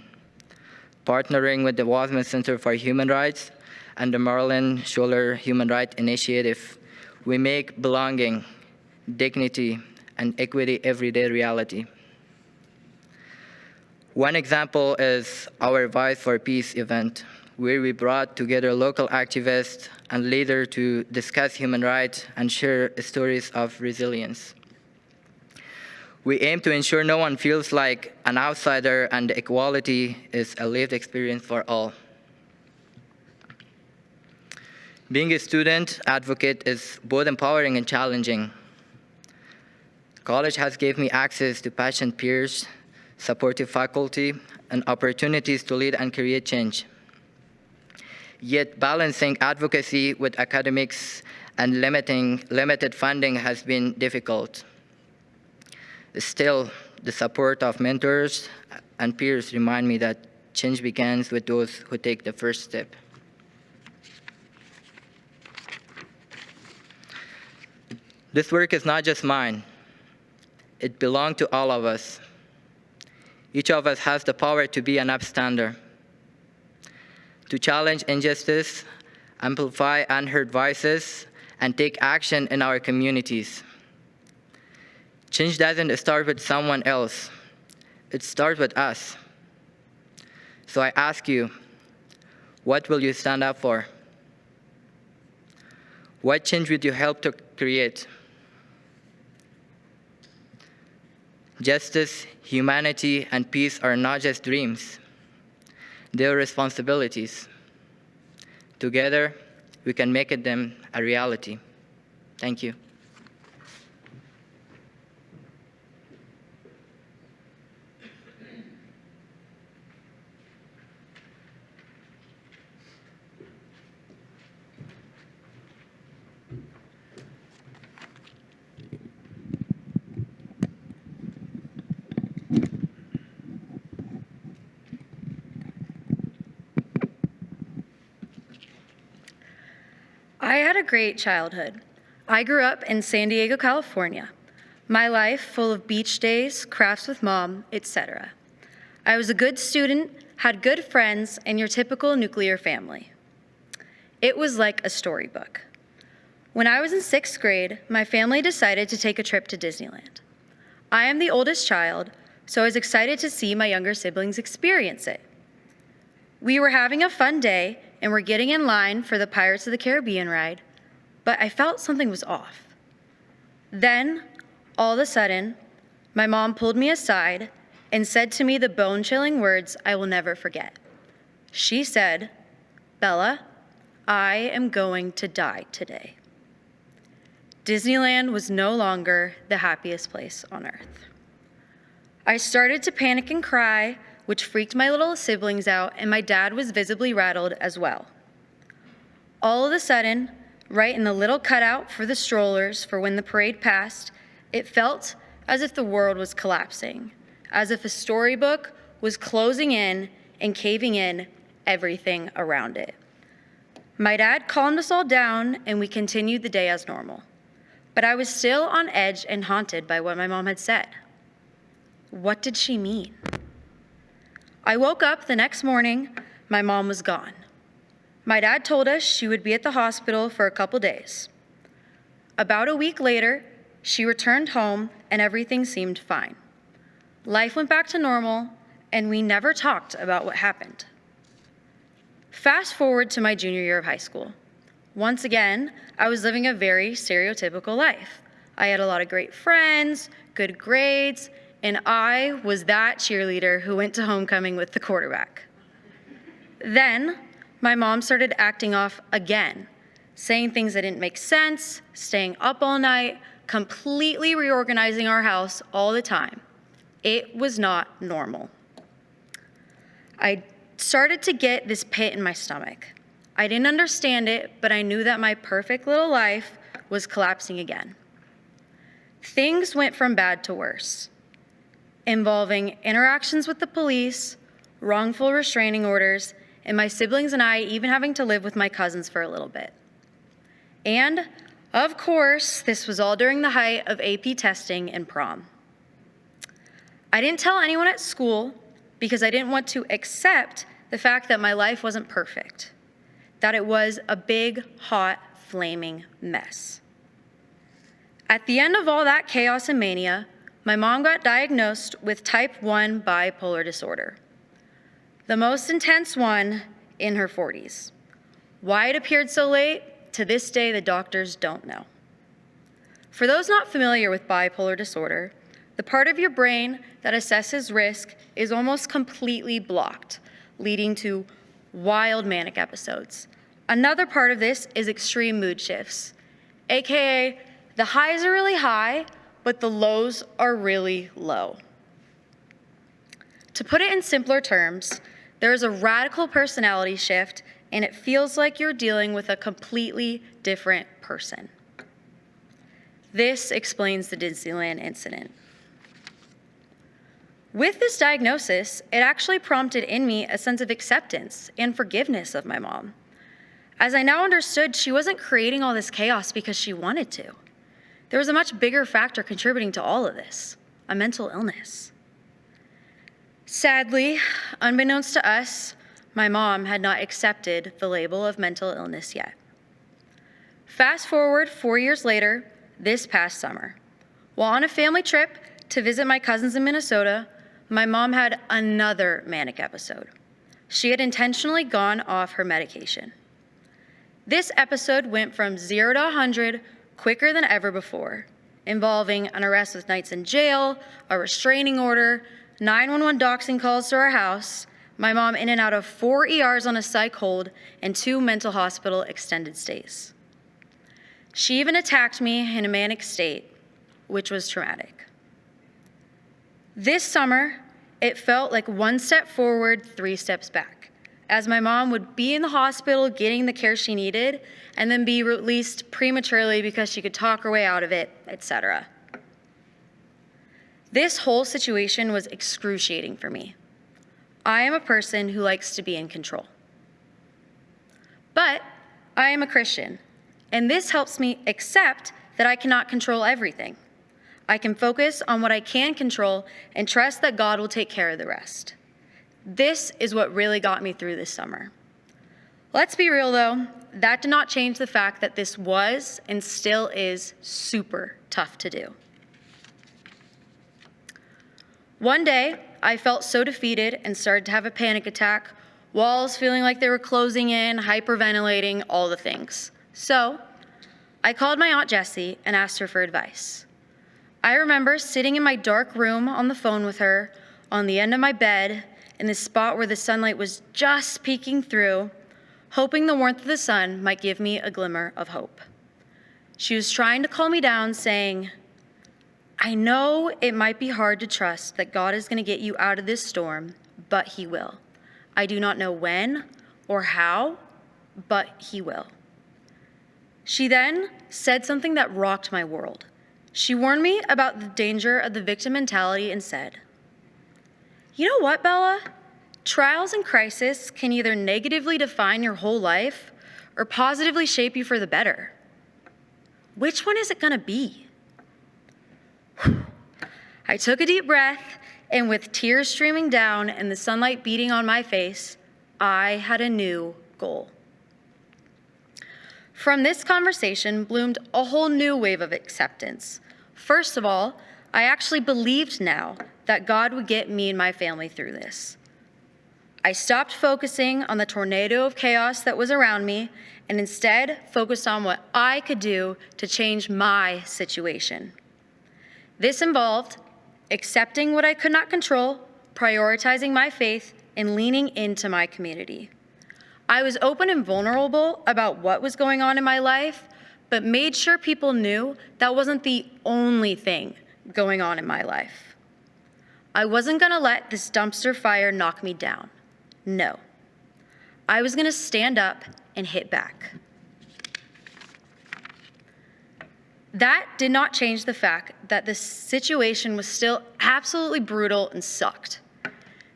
partnering with the Wasman Center for Human Rights and the Marlin Schuller Human Rights Initiative. We make belonging, dignity, and equity everyday reality. One example is our Voice for Peace event, where we brought together local activists and leaders to discuss human rights and share stories of resilience. We aim to ensure no one feels like an outsider and equality is a lived experience for all. Being a student advocate is both empowering and challenging. College has given me access to passionate peers, supportive faculty, and opportunities to lead and create change. Yet balancing advocacy with academics and limited funding has been difficult. Still, the support of mentors and peers remind me that change begins with those who take the first step. This work is not just mine. It belongs to all of us. Each of us has the power to be an upstander, to challenge injustice, amplify unheard voices, and take action in our communities. Change doesn't start with someone else. It starts with us. So I ask you, what will you stand up for? What change would you help to create? Justice, humanity, and peace are not just dreams. They are responsibilities. Together, we can make them a reality. Thank you. I had a great childhood. I grew up in San Diego, California. My life full of beach days, crafts with mom, etc. I was a good student, had good friends, and your typical nuclear family. It was like a storybook. When I was in 6th grade, my family decided to take a trip to Disneyland. I am the oldest child, so I was excited to see my younger siblings experience it. We were having a fun day and were getting in line for the Pirates of the Caribbean ride, but I felt something was off. Then, all of a sudden, my mom pulled me aside and said to me the bone-chilling words I will never forget. She said, "Bella, I am going to die today." Disneyland was no longer the happiest place on earth. I started to panic and cry, which freaked my little siblings out, and my dad was visibly rattled as well. All of a sudden, right in the little cutout for the strollers for when the parade passed, it felt as if the world was collapsing, as if a storybook was closing in and caving in everything around it. My dad calmed us all down, and we continued the day as normal. But I was still on edge and haunted by what my mom had said. What did she mean? I woke up the next morning, my mom was gone. My dad told us she would be at the hospital for a couple days. About a week later, she returned home and everything seemed fine. Life went back to normal, and we never talked about what happened. Fast forward to my junior year of high school. Once again, I was living a very stereotypical life. I had a lot of great friends, good grades, and I was that cheerleader who went to homecoming with the quarterback. Then, my mom started acting off again, saying things that didn't make sense, staying up all night, completely reorganizing our house all the time. It was not normal. I started to get this pit in my stomach. I didn't understand it, but I knew that my perfect little life was collapsing again. Things went from bad to worse, involving interactions with the police, wrongful restraining orders, and my siblings and I even having to live with my cousins for a little bit. And, of course, this was all during the height of AP testing and prom. I didn't tell anyone at school because I didn't want to accept the fact that my life wasn't perfect, that it was a big, hot, flaming mess. At the end of all that chaos and mania, my mom got diagnosed with type 1 bipolar disorder, the most intense one in her 40s. Why it appeared so late, to this day, the doctors don't know. For those not familiar with bipolar disorder, the part of your brain that assesses risk is almost completely blocked, leading to wild manic episodes. Another part of this is extreme mood shifts, AKA the highs are really high, but the lows are really low. To put it in simpler terms, there is a radical personality shift, and it feels like you're dealing with a completely different person. This explains the Disneyland incident. With this diagnosis, it actually prompted in me a sense of acceptance and forgiveness of my mom, as I now understood she wasn't creating all this chaos because she wanted to. There was a much bigger factor contributing to all of this, a mental illness. Sadly, unbeknownst to us, my mom had not accepted the label of mental illness yet. Fast forward 4 years later, this past summer, while on a family trip to visit my cousins in Minnesota, my mom had another manic episode. She had intentionally gone off her medication. This episode went from 0 to 100 quicker than ever before, involving an arrest with nights in jail, a restraining order, 911 doxing calls to our house, my mom in and out of 4 ERs on a psych hold, and 2 mental hospital extended stays. She even attacked me in a manic state, which was traumatic. This summer, it felt like 1 step forward, 3 steps back, as my mom would be in the hospital getting the care she needed and then be released prematurely because she could talk her way out of it, etc. This whole situation was excruciating for me. I am a person who likes to be in control. But I am a Christian, and this helps me accept that I cannot control everything. I can focus on what I can control and trust that God will take care of the rest. This is what really got me through this summer. Let's be real though, that did not change the fact that this was and still is super tough to do. One day, I felt so defeated and started to have a panic attack, walls feeling like they were closing in, hyperventilating, all the things. So, I called my Aunt Jessie and asked her for advice. I remember sitting in my dark room on the phone with her, on the end of my bed, in the spot where the sunlight was just peeking through, hoping the warmth of the sun might give me a glimmer of hope. She was trying to calm me down, saying, I know it might be hard to trust that God is going to get you out of this storm, but He will. I do not know when or how, but He will. She then said something that rocked my world. She warned me about the danger of the victim mentality and said, you know what, Bella? Trials and crises can either negatively define your whole life or positively shape you for the better. Which one is it going to be? I took a deep breath, and with tears streaming down and the sunlight beating on my face, I had a new goal. From this conversation bloomed a whole new wave of acceptance. First of all, I actually believed now that God would get me and my family through this. I stopped focusing on the tornado of chaos that was around me and instead focused on what I could do to change my situation. This involved accepting what I could not control, prioritizing my faith, and leaning into my community. I was open and vulnerable about what was going on in my life, but made sure people knew that wasn't the only thing going on in my life. I wasn't gonna let this dumpster fire knock me down. No. I was gonna stand up and hit back. That did not change the fact that the situation was still absolutely brutal and sucked.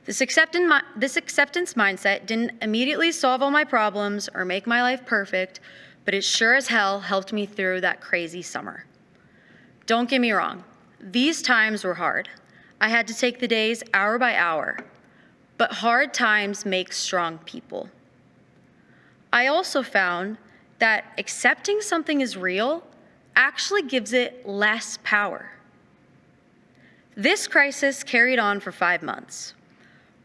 This acceptance mindset didn't immediately solve all my problems or make my life perfect, but it sure as hell helped me through that crazy summer. Don't get me wrong, these times were hard. I had to take the days hour by hour, but hard times make strong people. I also found that accepting something is real actually gives it less power. This crisis carried on for 5 months.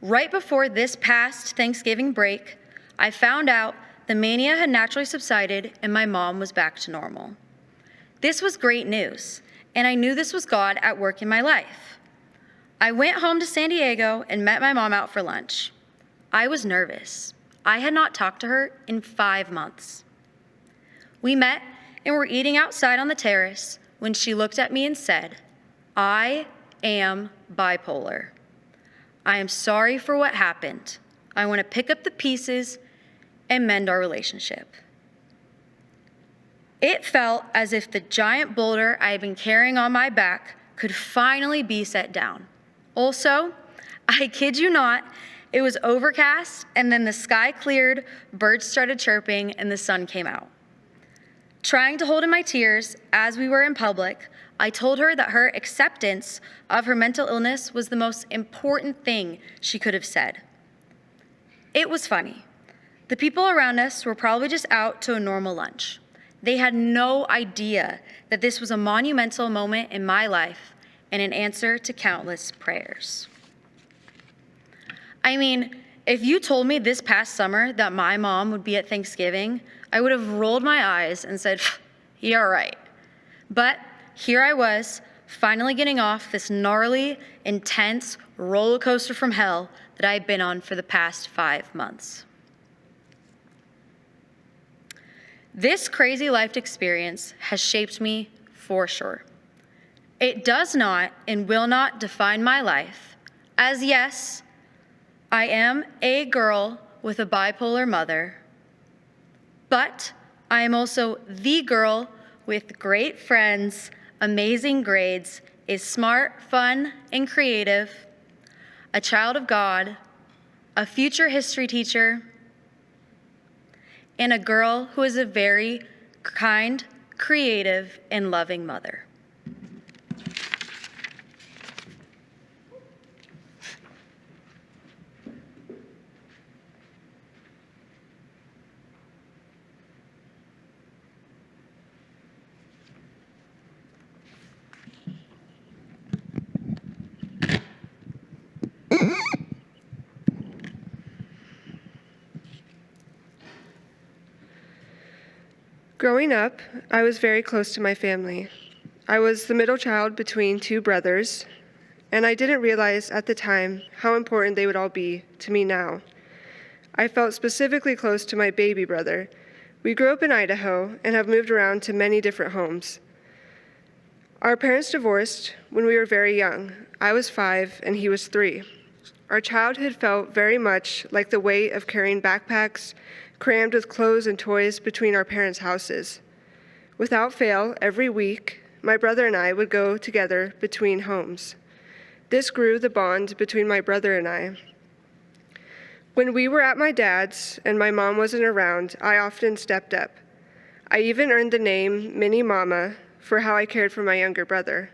Right before this past Thanksgiving break, I found out the mania had naturally subsided and my mom was back to normal. This was great news, and I knew this was God at work in my life. I went home to San Diego and met my mom out for lunch. I was nervous. I had not talked to her in 5 months. We met and were eating outside on the terrace when she looked at me and said, "I am bipolar. I am sorry for what happened. I want to pick up the pieces and mend our relationship." It felt as if the giant boulder I had been carrying on my back could finally be set down. Also, I kid you not, it was overcast and then the sky cleared, birds started chirping, and the sun came out. Trying to hold in my tears as we were in public, I told her that her acceptance of her mental illness was the most important thing she could have said. It was funny. The people around us were probably just out to a normal lunch. They had no idea that this was a monumental moment in my life and an answer to countless prayers. I mean, if you told me this past summer that my mom would be at Thanksgiving, I would have rolled my eyes and said, "Yeah, right." But here I was, finally getting off this gnarly, intense roller coaster from hell that I had been on for the past 5 months. This crazy life experience has shaped me for sure. It does not and will not define my life, as yes, I am a girl with a bipolar mother, but I am also the girl with great friends, amazing grades, is smart, fun, and creative, a child of God, a future history teacher, and a girl who is a very kind, creative, and loving mother. Growing up, I was very close to my family. I was the middle child between 2 brothers, and I didn't realize at the time how important they would all be to me now. I felt specifically close to my baby brother. We grew up in Idaho and have moved around to many different homes. Our parents divorced when we were very young. I was 5 and he was 3. Our childhood felt very much like the weight of carrying backpacks crammed with clothes and toys between our parents' houses. Without fail, every week, my brother and I would go together between homes. This grew the bond between my brother and I. When we were at my dad's and my mom wasn't around, I often stepped up. I even earned the name Mini Mama for how I cared for my younger brother.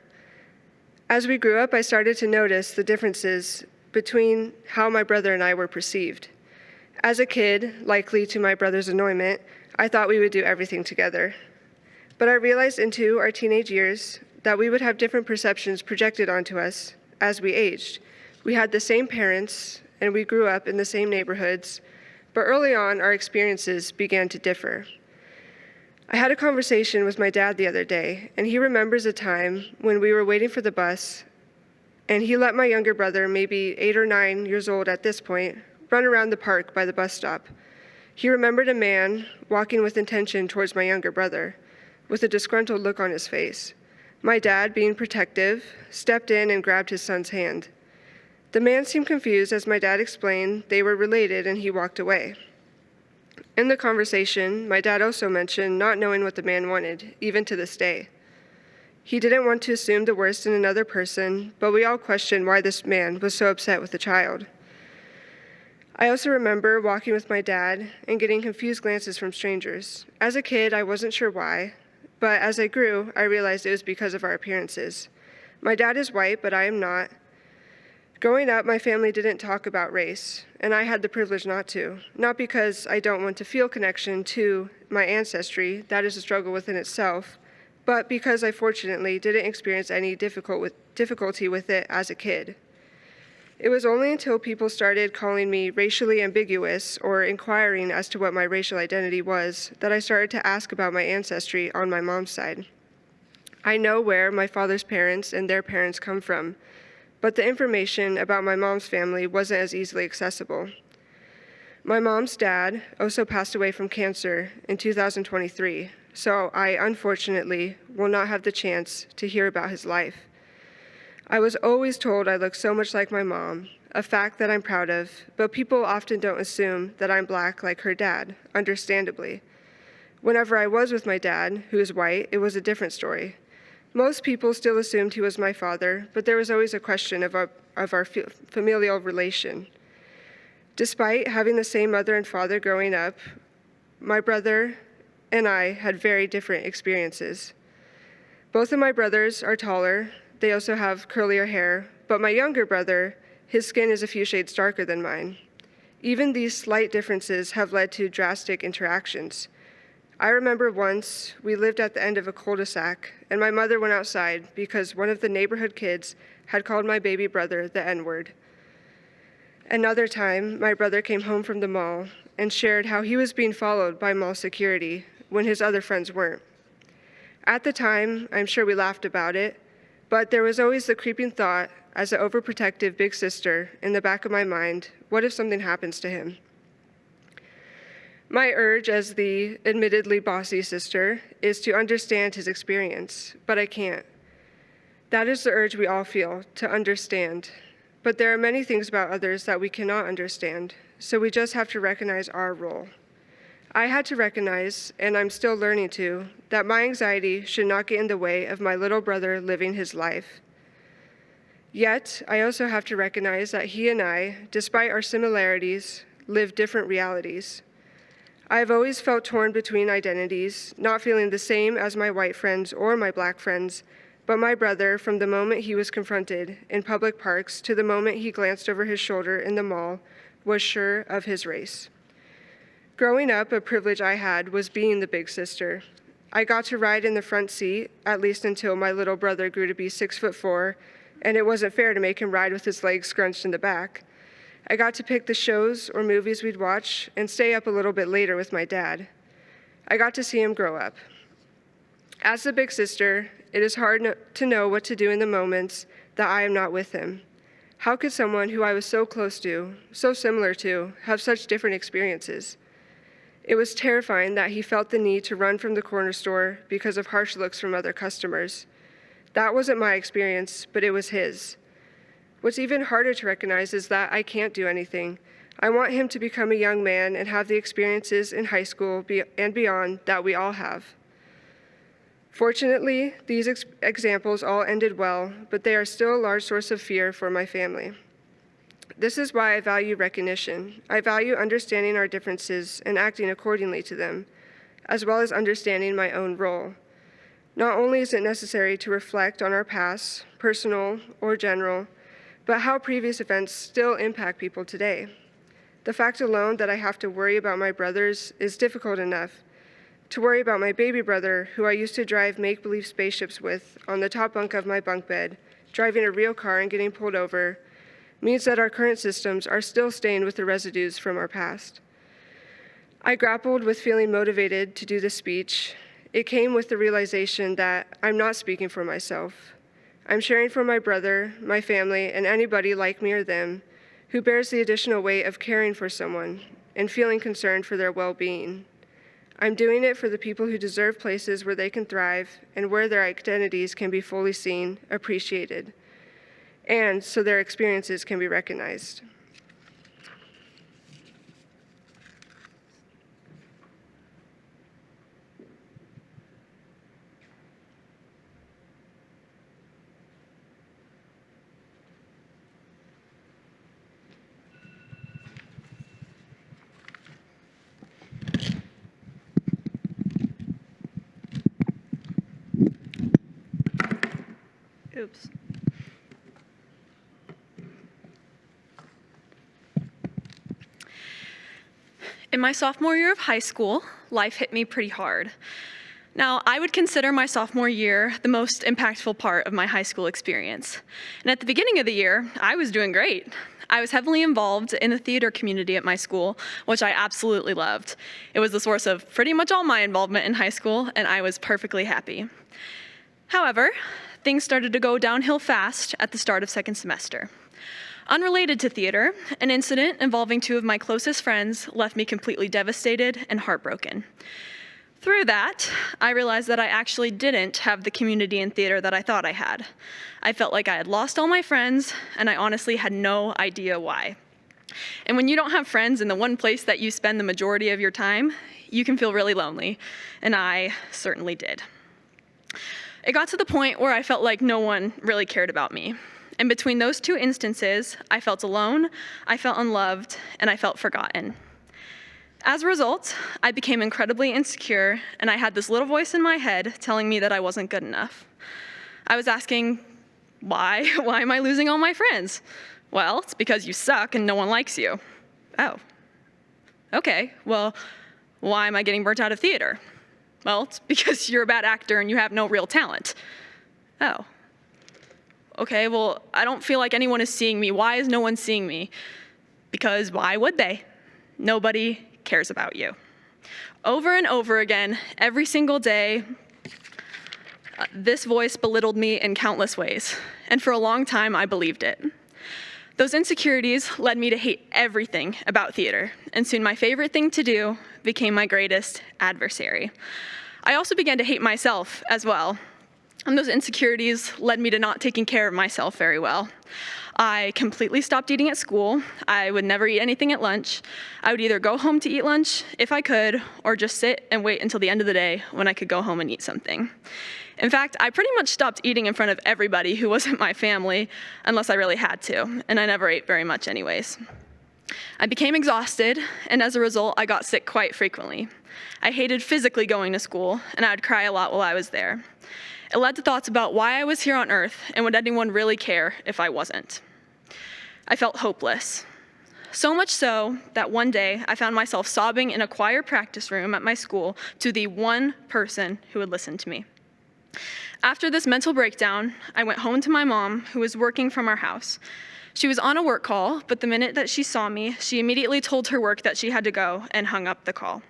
As we grew up, I started to notice the differences between how my brother and I were perceived. As a kid, likely to my brother's annoyment, I thought we would do everything together. But I realized into our teenage years that we would have different perceptions projected onto us as we aged. We had the same parents, and we grew up in the same neighborhoods, but early on, our experiences began to differ. I had a conversation with my dad the other day, and he remembers a time when we were waiting for the bus, and he let my younger brother, maybe 8 or 9 years old at this point, run around the park by the bus stop. He remembered a man walking with intention towards my younger brother, with a disgruntled look on his face. My dad, being protective, stepped in and grabbed his son's hand. The man seemed confused as my dad explained they were related, and he walked away. In the conversation, my dad also mentioned not knowing what the man wanted, even to this day. He didn't want to assume the worst in another person, but we all questioned why this man was so upset with the child. I also remember walking with my dad and getting confused glances from strangers. As a kid, I wasn't sure why, but as I grew, I realized it was because of our appearances. My dad is white, but I am not. Growing up, my family didn't talk about race, and I had the privilege not to. Not because I don't want to feel connection to my ancestry, that is a struggle within itself, but because I fortunately didn't experience any difficulty with it as a kid. It was only until people started calling me racially ambiguous or inquiring as to what my racial identity was that I started to ask about my ancestry on my mom's side. I know where my father's parents and their parents come from, but the information about my mom's family wasn't as easily accessible. My mom's dad also passed away from cancer in 2023, so I unfortunately will not have the chance to hear about his life. I was always told I look so much like my mom, a fact that I'm proud of, but people often don't assume that I'm Black like her dad, understandably. Whenever I was with my dad, who is white, it was a different story. Most people still assumed he was my father, but there was always a question of our familial relation. Despite having the same mother and father growing up, my brother and I had very different experiences. Both of my brothers are taller. They also have curlier hair, but my younger brother, his skin is a few shades darker than mine. Even these slight differences have led to drastic interactions. I remember once we lived at the end of a cul-de-sac, and my mother went outside because one of the neighborhood kids had called my baby brother the N-word. Another time, my brother came home from the mall and shared how he was being followed by mall security when his other friends weren't. At the time, I'm sure we laughed about it, but there was always the creeping thought, as an overprotective big sister, in the back of my mind, what if something happens to him? My urge as the admittedly bossy sister is to understand his experience, but I can't. That is the urge we all feel, to understand. But there are many things about others that we cannot understand, so we just have to recognize our role. I had to recognize, and I'm still learning to, that my anxiety should not get in the way of my little brother living his life. Yet, I also have to recognize that he and I, despite our similarities, live different realities. I have always felt torn between identities, not feeling the same as my white friends or my Black friends, but my brother, from the moment he was confronted in public parks to the moment he glanced over his shoulder in the mall, was sure of his race. Growing up, a privilege I had was being the big sister. I got to ride in the front seat, at least until my little brother grew to be 6'4", and it wasn't fair to make him ride with his legs scrunched in the back. I got to pick the shows or movies we'd watch and stay up a little bit later with my dad. I got to see him grow up. As the big sister, it is hard to know what to do in the moments that I am not with him. How could someone who I was so close to, so similar to, have such different experiences? It was terrifying that he felt the need to run from the corner store because of harsh looks from other customers. That wasn't my experience, but it was his. What's even harder to recognize is that I can't do anything. I want him to become a young man and have the experiences in high school and beyond that we all have. Fortunately, these examples all ended well, but they are still a large source of fear for my family. This is why I value recognition. I value understanding our differences and acting accordingly to them, as well as understanding my own role. Not only is it necessary to reflect on our past, personal or general, but how previous events still impact people today. The fact alone that I have to worry about my brothers is difficult enough, to worry about my baby brother, who I used to drive make-believe spaceships with on the top bunk of my bunk bed, driving a real car and getting pulled over, means that our current systems are still stained with the residues from our past. I grappled with feeling motivated to do this speech. It came with the realization that I'm not speaking for myself. I'm sharing for my brother, my family, and anybody like me or them who bears the additional weight of caring for someone and feeling concerned for their well-being. I'm doing it for the people who deserve places where they can thrive and where their identities can be fully seen, appreciated, and so their experiences can be recognized. Oops. In my sophomore year of high school, life hit me pretty hard. Now, I would consider my sophomore year the most impactful part of my high school experience. And at the beginning of the year, I was doing great. I was heavily involved in the theater community at my school, which I absolutely loved. It was the source of pretty much all my involvement in high school, and I was perfectly happy. However, things started to go downhill fast at the start of second semester. Unrelated to theater, an incident involving two of my closest friends left me completely devastated and heartbroken. Through that, I realized that I actually didn't have the community in theater that I thought I had. I felt like I had lost all my friends, and I honestly had no idea why. And when you don't have friends in the one place that you spend the majority of your time, you can feel really lonely, and I certainly did. It got to the point where I felt like no one really cared about me. And between those two instances, I felt alone, I felt unloved, and I felt forgotten. As a result, I became incredibly insecure, and I had this little voice in my head telling me that I wasn't good enough. I was asking, why am I losing all my friends? Well, it's because you suck and no one likes you. Oh, okay, well, why am I getting burnt out of theater? Well, it's because you're a bad actor and you have no real talent. Oh, okay, well, I don't feel like anyone is seeing me. Why is no one seeing me? Because why would they? Nobody cares about you. Over and over again, every single day, this voice belittled me in countless ways, and for a long time, I believed it. Those insecurities led me to hate everything about theater, and soon my favorite thing to do became my greatest adversary. I also began to hate myself as well, and those insecurities led me to not taking care of myself very well. I completely stopped eating at school. I would never eat anything at lunch. I would either go home to eat lunch if I could, or just sit and wait until the end of the day when I could go home and eat something. In fact, I pretty much stopped eating in front of everybody who wasn't my family, unless I really had to, and I never ate very much anyways. I became exhausted, and as a result, I got sick quite frequently. I hated physically going to school, and I would cry a lot while I was there. It led to thoughts about why I was here on Earth, and would anyone really care if I wasn't? I felt hopeless. So much so that one day I found myself sobbing in a choir practice room at my school to the one person who would listen to me. After this mental breakdown, I went home to my mom, who was working from our house. She was on a work call, but the minute that she saw me, she immediately told her work that she had to go and hung up the call.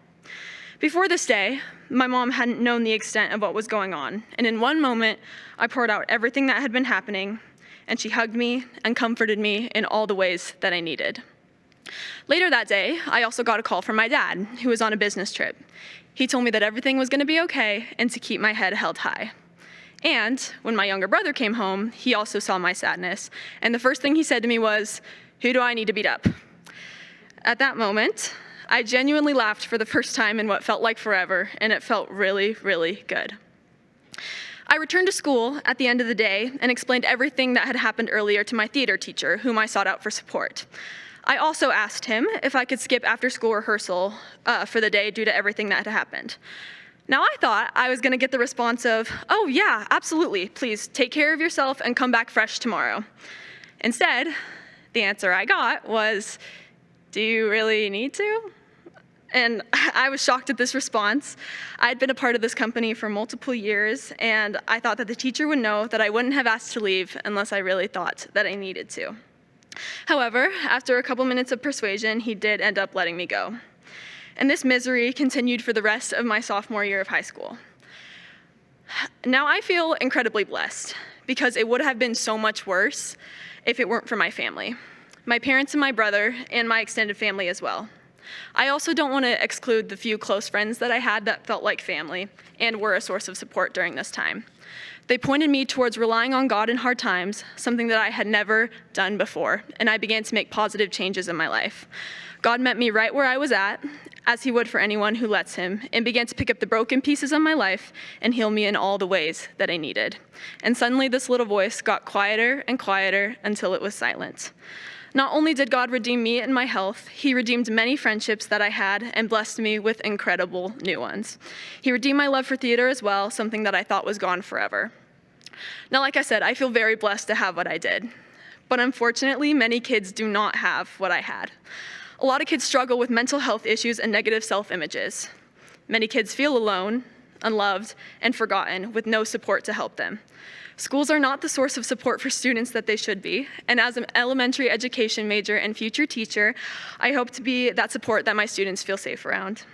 Before this day, my mom hadn't known the extent of what was going on, and in one moment, I poured out everything that had been happening, and she hugged me and comforted me in all the ways that I needed. Later that day, I also got a call from my dad, who was on a business trip. He told me that everything was going to be okay and to keep my head held high. And when my younger brother came home, he also saw my sadness, and the first thing he said to me was, "Who do I need to beat up?" At that moment, I genuinely laughed for the first time in what felt like forever, and it felt really, really good. I returned to school at the end of the day and explained everything that had happened earlier to my theater teacher, whom I sought out for support. I also asked him if I could skip after-school rehearsal for the day due to everything that had happened. Now, I thought I was going to get the response of, "Oh yeah, absolutely, please take care of yourself and come back fresh tomorrow." Instead, the answer I got was, "Do you really need to?" And I was shocked at this response. I'd been a part of this company for multiple years, and I thought that the teacher would know that I wouldn't have asked to leave unless I really thought that I needed to. However, after a couple minutes of persuasion, he did end up letting me go. And this misery continued for the rest of my sophomore year of high school. Now I feel incredibly blessed because it would have been so much worse if it weren't for my family, my parents and my brother, and my extended family as well. I also don't want to exclude the few close friends that I had that felt like family and were a source of support during this time. They pointed me towards relying on God in hard times, something that I had never done before, and I began to make positive changes in my life. God met me right where I was at, as he would for anyone who lets him, and began to pick up the broken pieces of my life and heal me in all the ways that I needed. And suddenly this little voice got quieter and quieter until it was silent. Not only did God redeem me and my health, he redeemed many friendships that I had and blessed me with incredible new ones. He redeemed my love for theater as well, something that I thought was gone forever. Now, like I said, I feel very blessed to have what I did. But unfortunately, many kids do not have what I had. A lot of kids struggle with mental health issues and negative self-images. Many kids feel alone, unloved, and forgotten with no support to help them. Schools are not the source of support for students that they should be, and as an elementary education major and future teacher, I hope to be that support that my students feel safe around.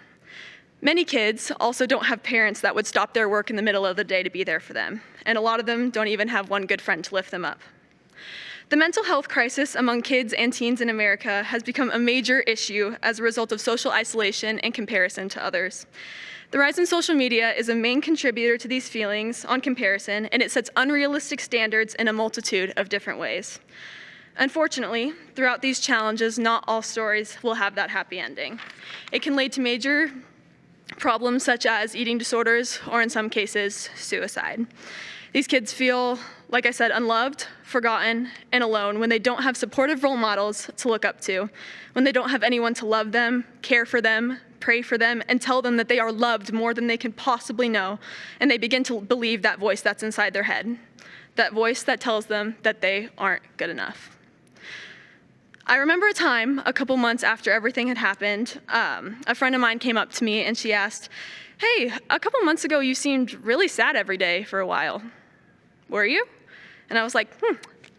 Many kids also don't have parents that would stop their work in the middle of the day to be there for them, and a lot of them don't even have one good friend to lift them up. The mental health crisis among kids and teens in America has become a major issue as a result of social isolation and comparison to others. The rise in social media is a main contributor to these feelings on comparison, and it sets unrealistic standards in a multitude of different ways. Unfortunately, throughout these challenges, not all stories will have that happy ending. It can lead to major problems such as eating disorders, or in some cases, suicide. These kids feel, like I said, unloved, forgotten, and alone when they don't have supportive role models to look up to, when they don't have anyone to love them, care for them, pray for them, and tell them that they are loved more than they can possibly know, and they begin to believe that voice that's inside their head, that voice that tells them that they aren't good enough. I remember a time, a couple months after everything had happened, a friend of mine came up to me and she asked, "Hey, a couple months ago you seemed really sad every day for a while. Were you?" And I was like,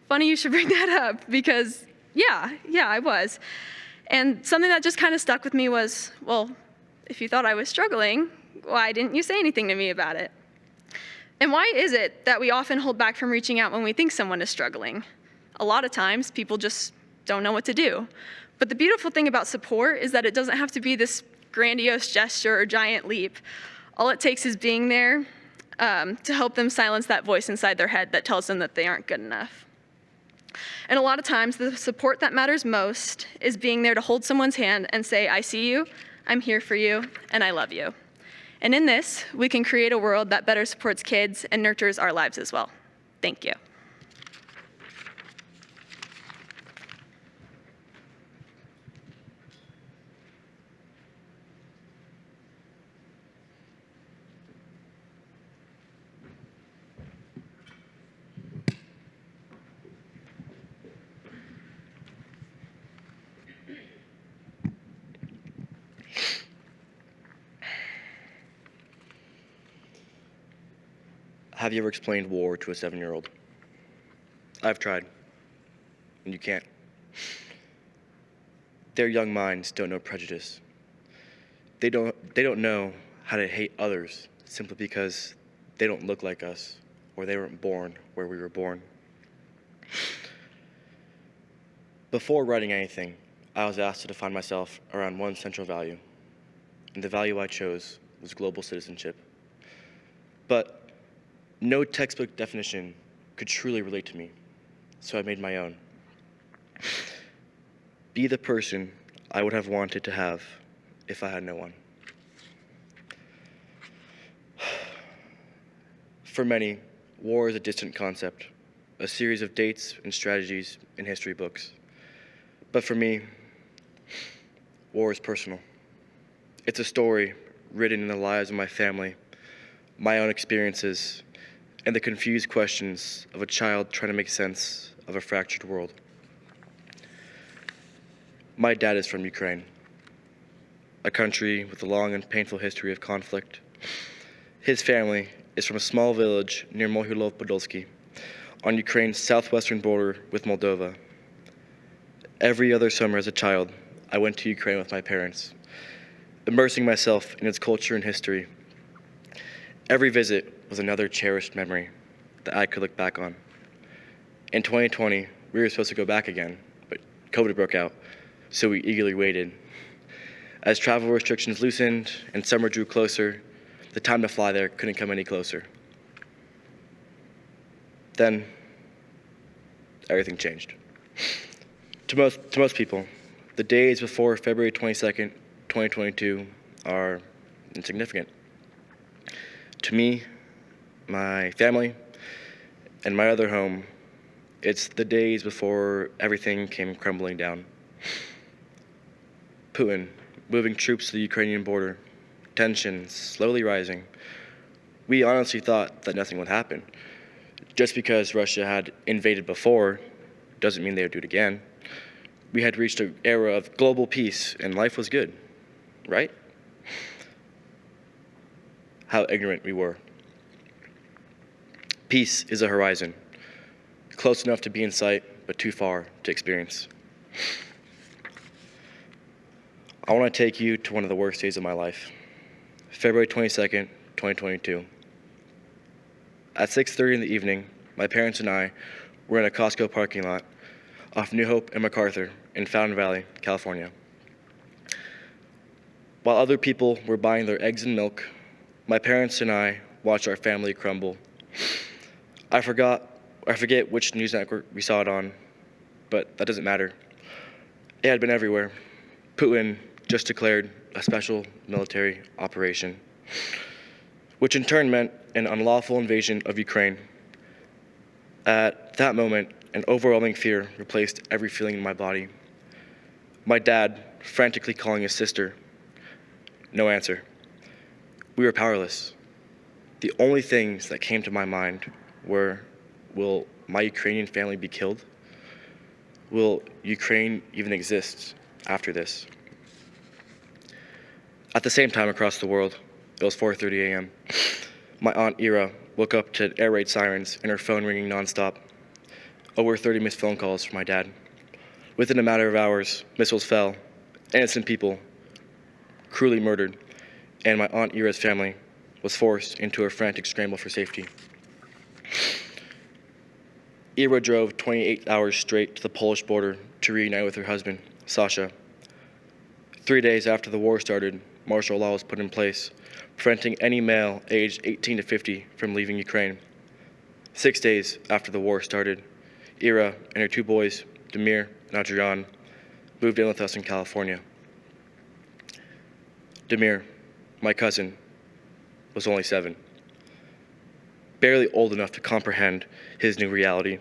funny you should bring that up because yeah, I was. And something that just kind of stuck with me was, well, if you thought I was struggling, why didn't you say anything to me about it? And why is it that we often hold back from reaching out when we think someone is struggling? A lot of times, people just don't know what to do. But the beautiful thing about support is that it doesn't have to be this grandiose gesture or giant leap. All it takes is being there to help them silence that voice inside their head that tells them that they aren't good enough. And a lot of times, the support that matters most is being there to hold someone's hand and say, "I see you, I'm here for you, and I love you." And in this, we can create a world that better supports kids and nurtures our lives as well. Thank you. Have you ever explained war to a 7-year-old? I've tried, and you can't. Their young minds don't know prejudice. They don't know how to hate others simply because they don't look like us or they weren't born where we were born. Before writing anything, I was asked to define myself around one central value, and the value I chose was global citizenship. But no textbook definition could truly relate to me, so I made my own. Be the person I would have wanted to have if I had no one. For many, war is a distant concept, a series of dates and strategies in history books. But for me, war is personal. It's a story written in the lives of my family, my own experiences, and the confused questions of a child trying to make sense of a fractured world. My dad is from Ukraine, a country with a long and painful history of conflict. His family is from a small village near Mohilov-Podolsky, on Ukraine's southwestern border with Moldova. Every other summer as a child, I went to Ukraine with my parents, immersing myself in its culture and history. Every visit was another cherished memory that I could look back on. In 2020, we were supposed to go back again, but COVID broke out, so we eagerly waited. As travel restrictions loosened and summer drew closer, the time to fly there couldn't come any closer. Then, everything changed. To most people, the days before February 22nd, 2022 are insignificant. To me, my family, and my other home, it's the days before everything came crumbling down. Putin moving troops to the Ukrainian border, tensions slowly rising. We honestly thought that nothing would happen. Just because Russia had invaded before doesn't mean they would do it again. We had reached an era of global peace and life was good, right? How ignorant we were. Peace is a horizon, close enough to be in sight, but too far to experience. I want to take you to one of the worst days of my life, February 22nd, 2022. At 6:30 in the evening, my parents and I were in a Costco parking lot off New Hope and MacArthur in Fountain Valley, California. While other people were buying their eggs and milk, my parents and I watched our family crumble. I forget which news network we saw it on, but that doesn't matter. It had been everywhere. Putin just declared a special military operation, which in turn meant an unlawful invasion of Ukraine. At that moment, an overwhelming fear replaced every feeling in my body. My dad frantically calling his sister. No answer. We were powerless. The only things that came to my mind were, will my Ukrainian family be killed? Will Ukraine even exist after this? At the same time across the world, it was 4:30 a.m. My aunt Ira woke up to air raid sirens and her phone ringing nonstop. Over 30 missed phone calls from my dad. Within a matter of hours, missiles fell, innocent people cruelly murdered, and my aunt Ira's family was forced into a frantic scramble for safety. Ira drove 28 hours straight to the Polish border to reunite with her husband, Sasha. 3 days after the war started, martial law was put in place, preventing any male aged 18 to 50 from leaving Ukraine. 6 days after the war started, Ira and her two boys, Dimir and Adrian, moved in with us in California. Dimir, my cousin, was only 7, barely old enough to comprehend his new reality,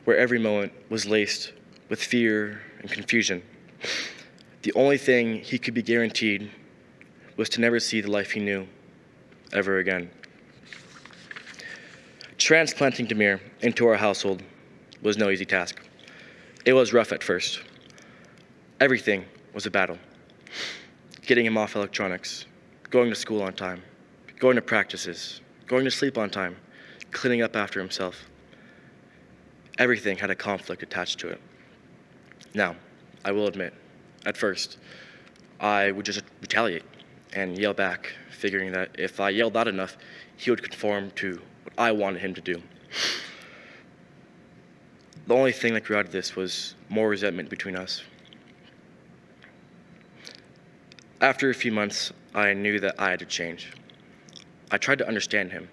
where every moment was laced with fear and confusion. The only thing he could be guaranteed was to never see the life he knew ever again. Transplanting Dimir into our household was no easy task. It was rough at first. Everything was a battle. Getting him off electronics, going to school on time, going to practices, going to sleep on time, cleaning up after himself. Everything had a conflict attached to it. Now, I will admit, at first, I would just retaliate and yell back, figuring that if I yelled loud enough, he would conform to what I wanted him to do. The only thing that grew out of this was more resentment between us. After a few months, I knew that I had to change. I tried to understand him.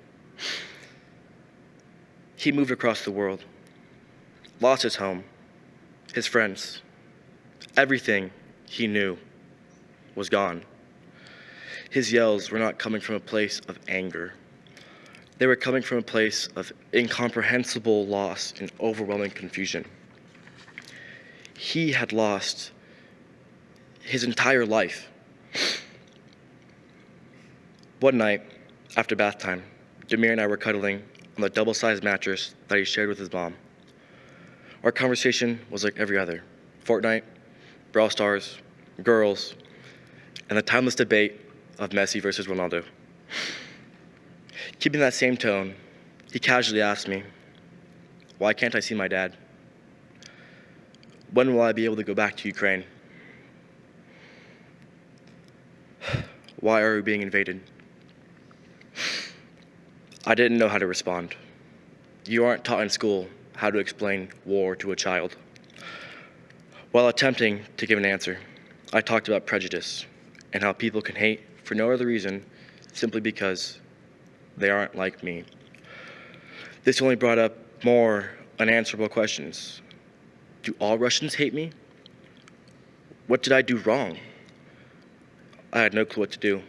He moved across the world, lost his home, his friends. Everything he knew was gone. His yells were not coming from a place of anger. They were coming from a place of incomprehensible loss and overwhelming confusion. He had lost his entire life. One night, after bath time, Dimir and I were cuddling on the double-sized mattress that he shared with his mom. Our conversation was like every other. Fortnite, Brawl Stars, girls, and the timeless debate of Messi versus Ronaldo. Keeping that same tone, he casually asked me, "Why can't I see my dad? When will I be able to go back to Ukraine? Why are we being invaded?" I didn't know how to respond. You aren't taught in school how to explain war to a child. While attempting to give an answer, I talked about prejudice and how people can hate for no other reason simply because they aren't like me. This only brought up more unanswerable questions. Do all Russians hate me? What did I do wrong? I had no clue what to do.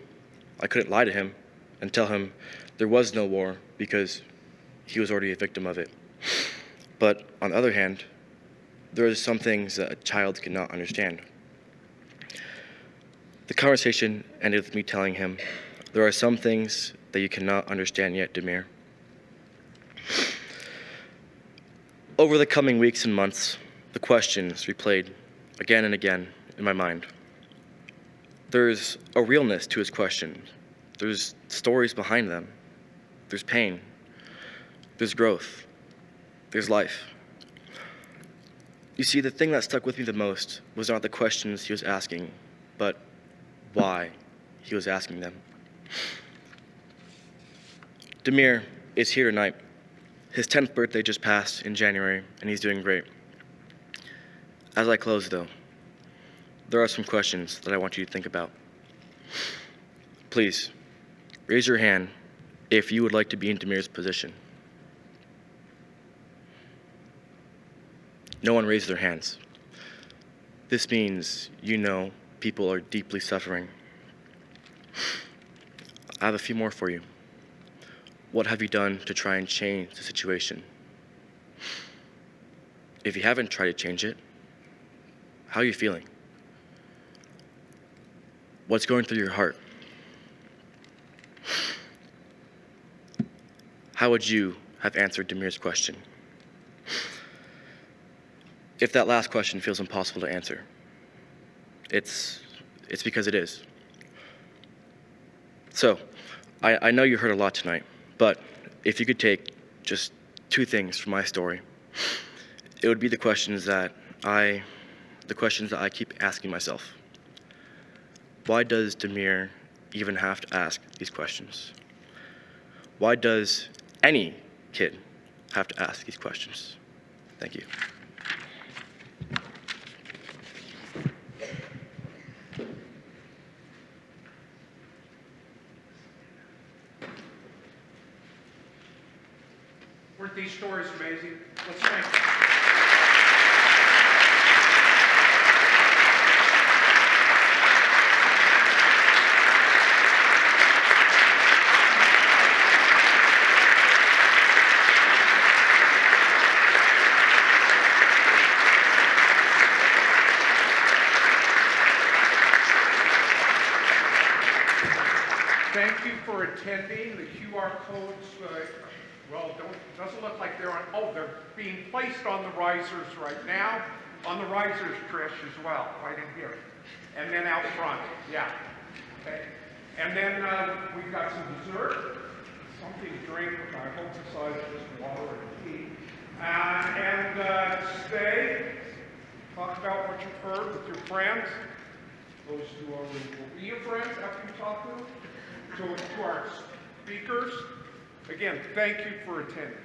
I couldn't lie to him and tell him there was no war because he was already a victim of it. But on the other hand, there are some things that a child cannot understand. The conversation ended with me telling him, there are some things that you cannot understand yet, Dimir. Over the coming weeks and months, the questions replayed again and again in my mind. There's a realness to his questions. There's stories behind them. There's pain. There's growth. There's life. You see, the thing that stuck with me the most was not the questions he was asking, but why he was asking them. Dimir is here tonight. His 10th birthday just passed in January, and he's doing great. As I close, though, there are some questions that I want you to think about. Please, raise your hand if you would like to be in Dimir's position. No one raised their hands. This means you know people are deeply suffering. I have a few more for you. What have you done to try and change the situation? If you haven't tried to change it, how are you feeling? What's going through your heart? How would you have answered Dimir's question? If that last question feels impossible to answer, it's because it is. So, I know you heard a lot tonight, but if you could take just 2 things from my story, it would be the questions that I keep asking myself. Why does Dimir even have to ask these questions? Why does any kid have to ask these questions? Thank you. Weren't these stories amazing? Let's thank them. Thank you for attending. The QR codes, doesn't look like they're on. Oh, they're being placed on the risers right now. On the risers, Trish, as well, right in here. And then out front, yeah. Okay. And then we've got some dessert, something to drink, which I hope besides just water and tea. And stay, talk about what you've heard with your friends, those who will be your friends after you talk to them. To our speakers, again, thank you for attending.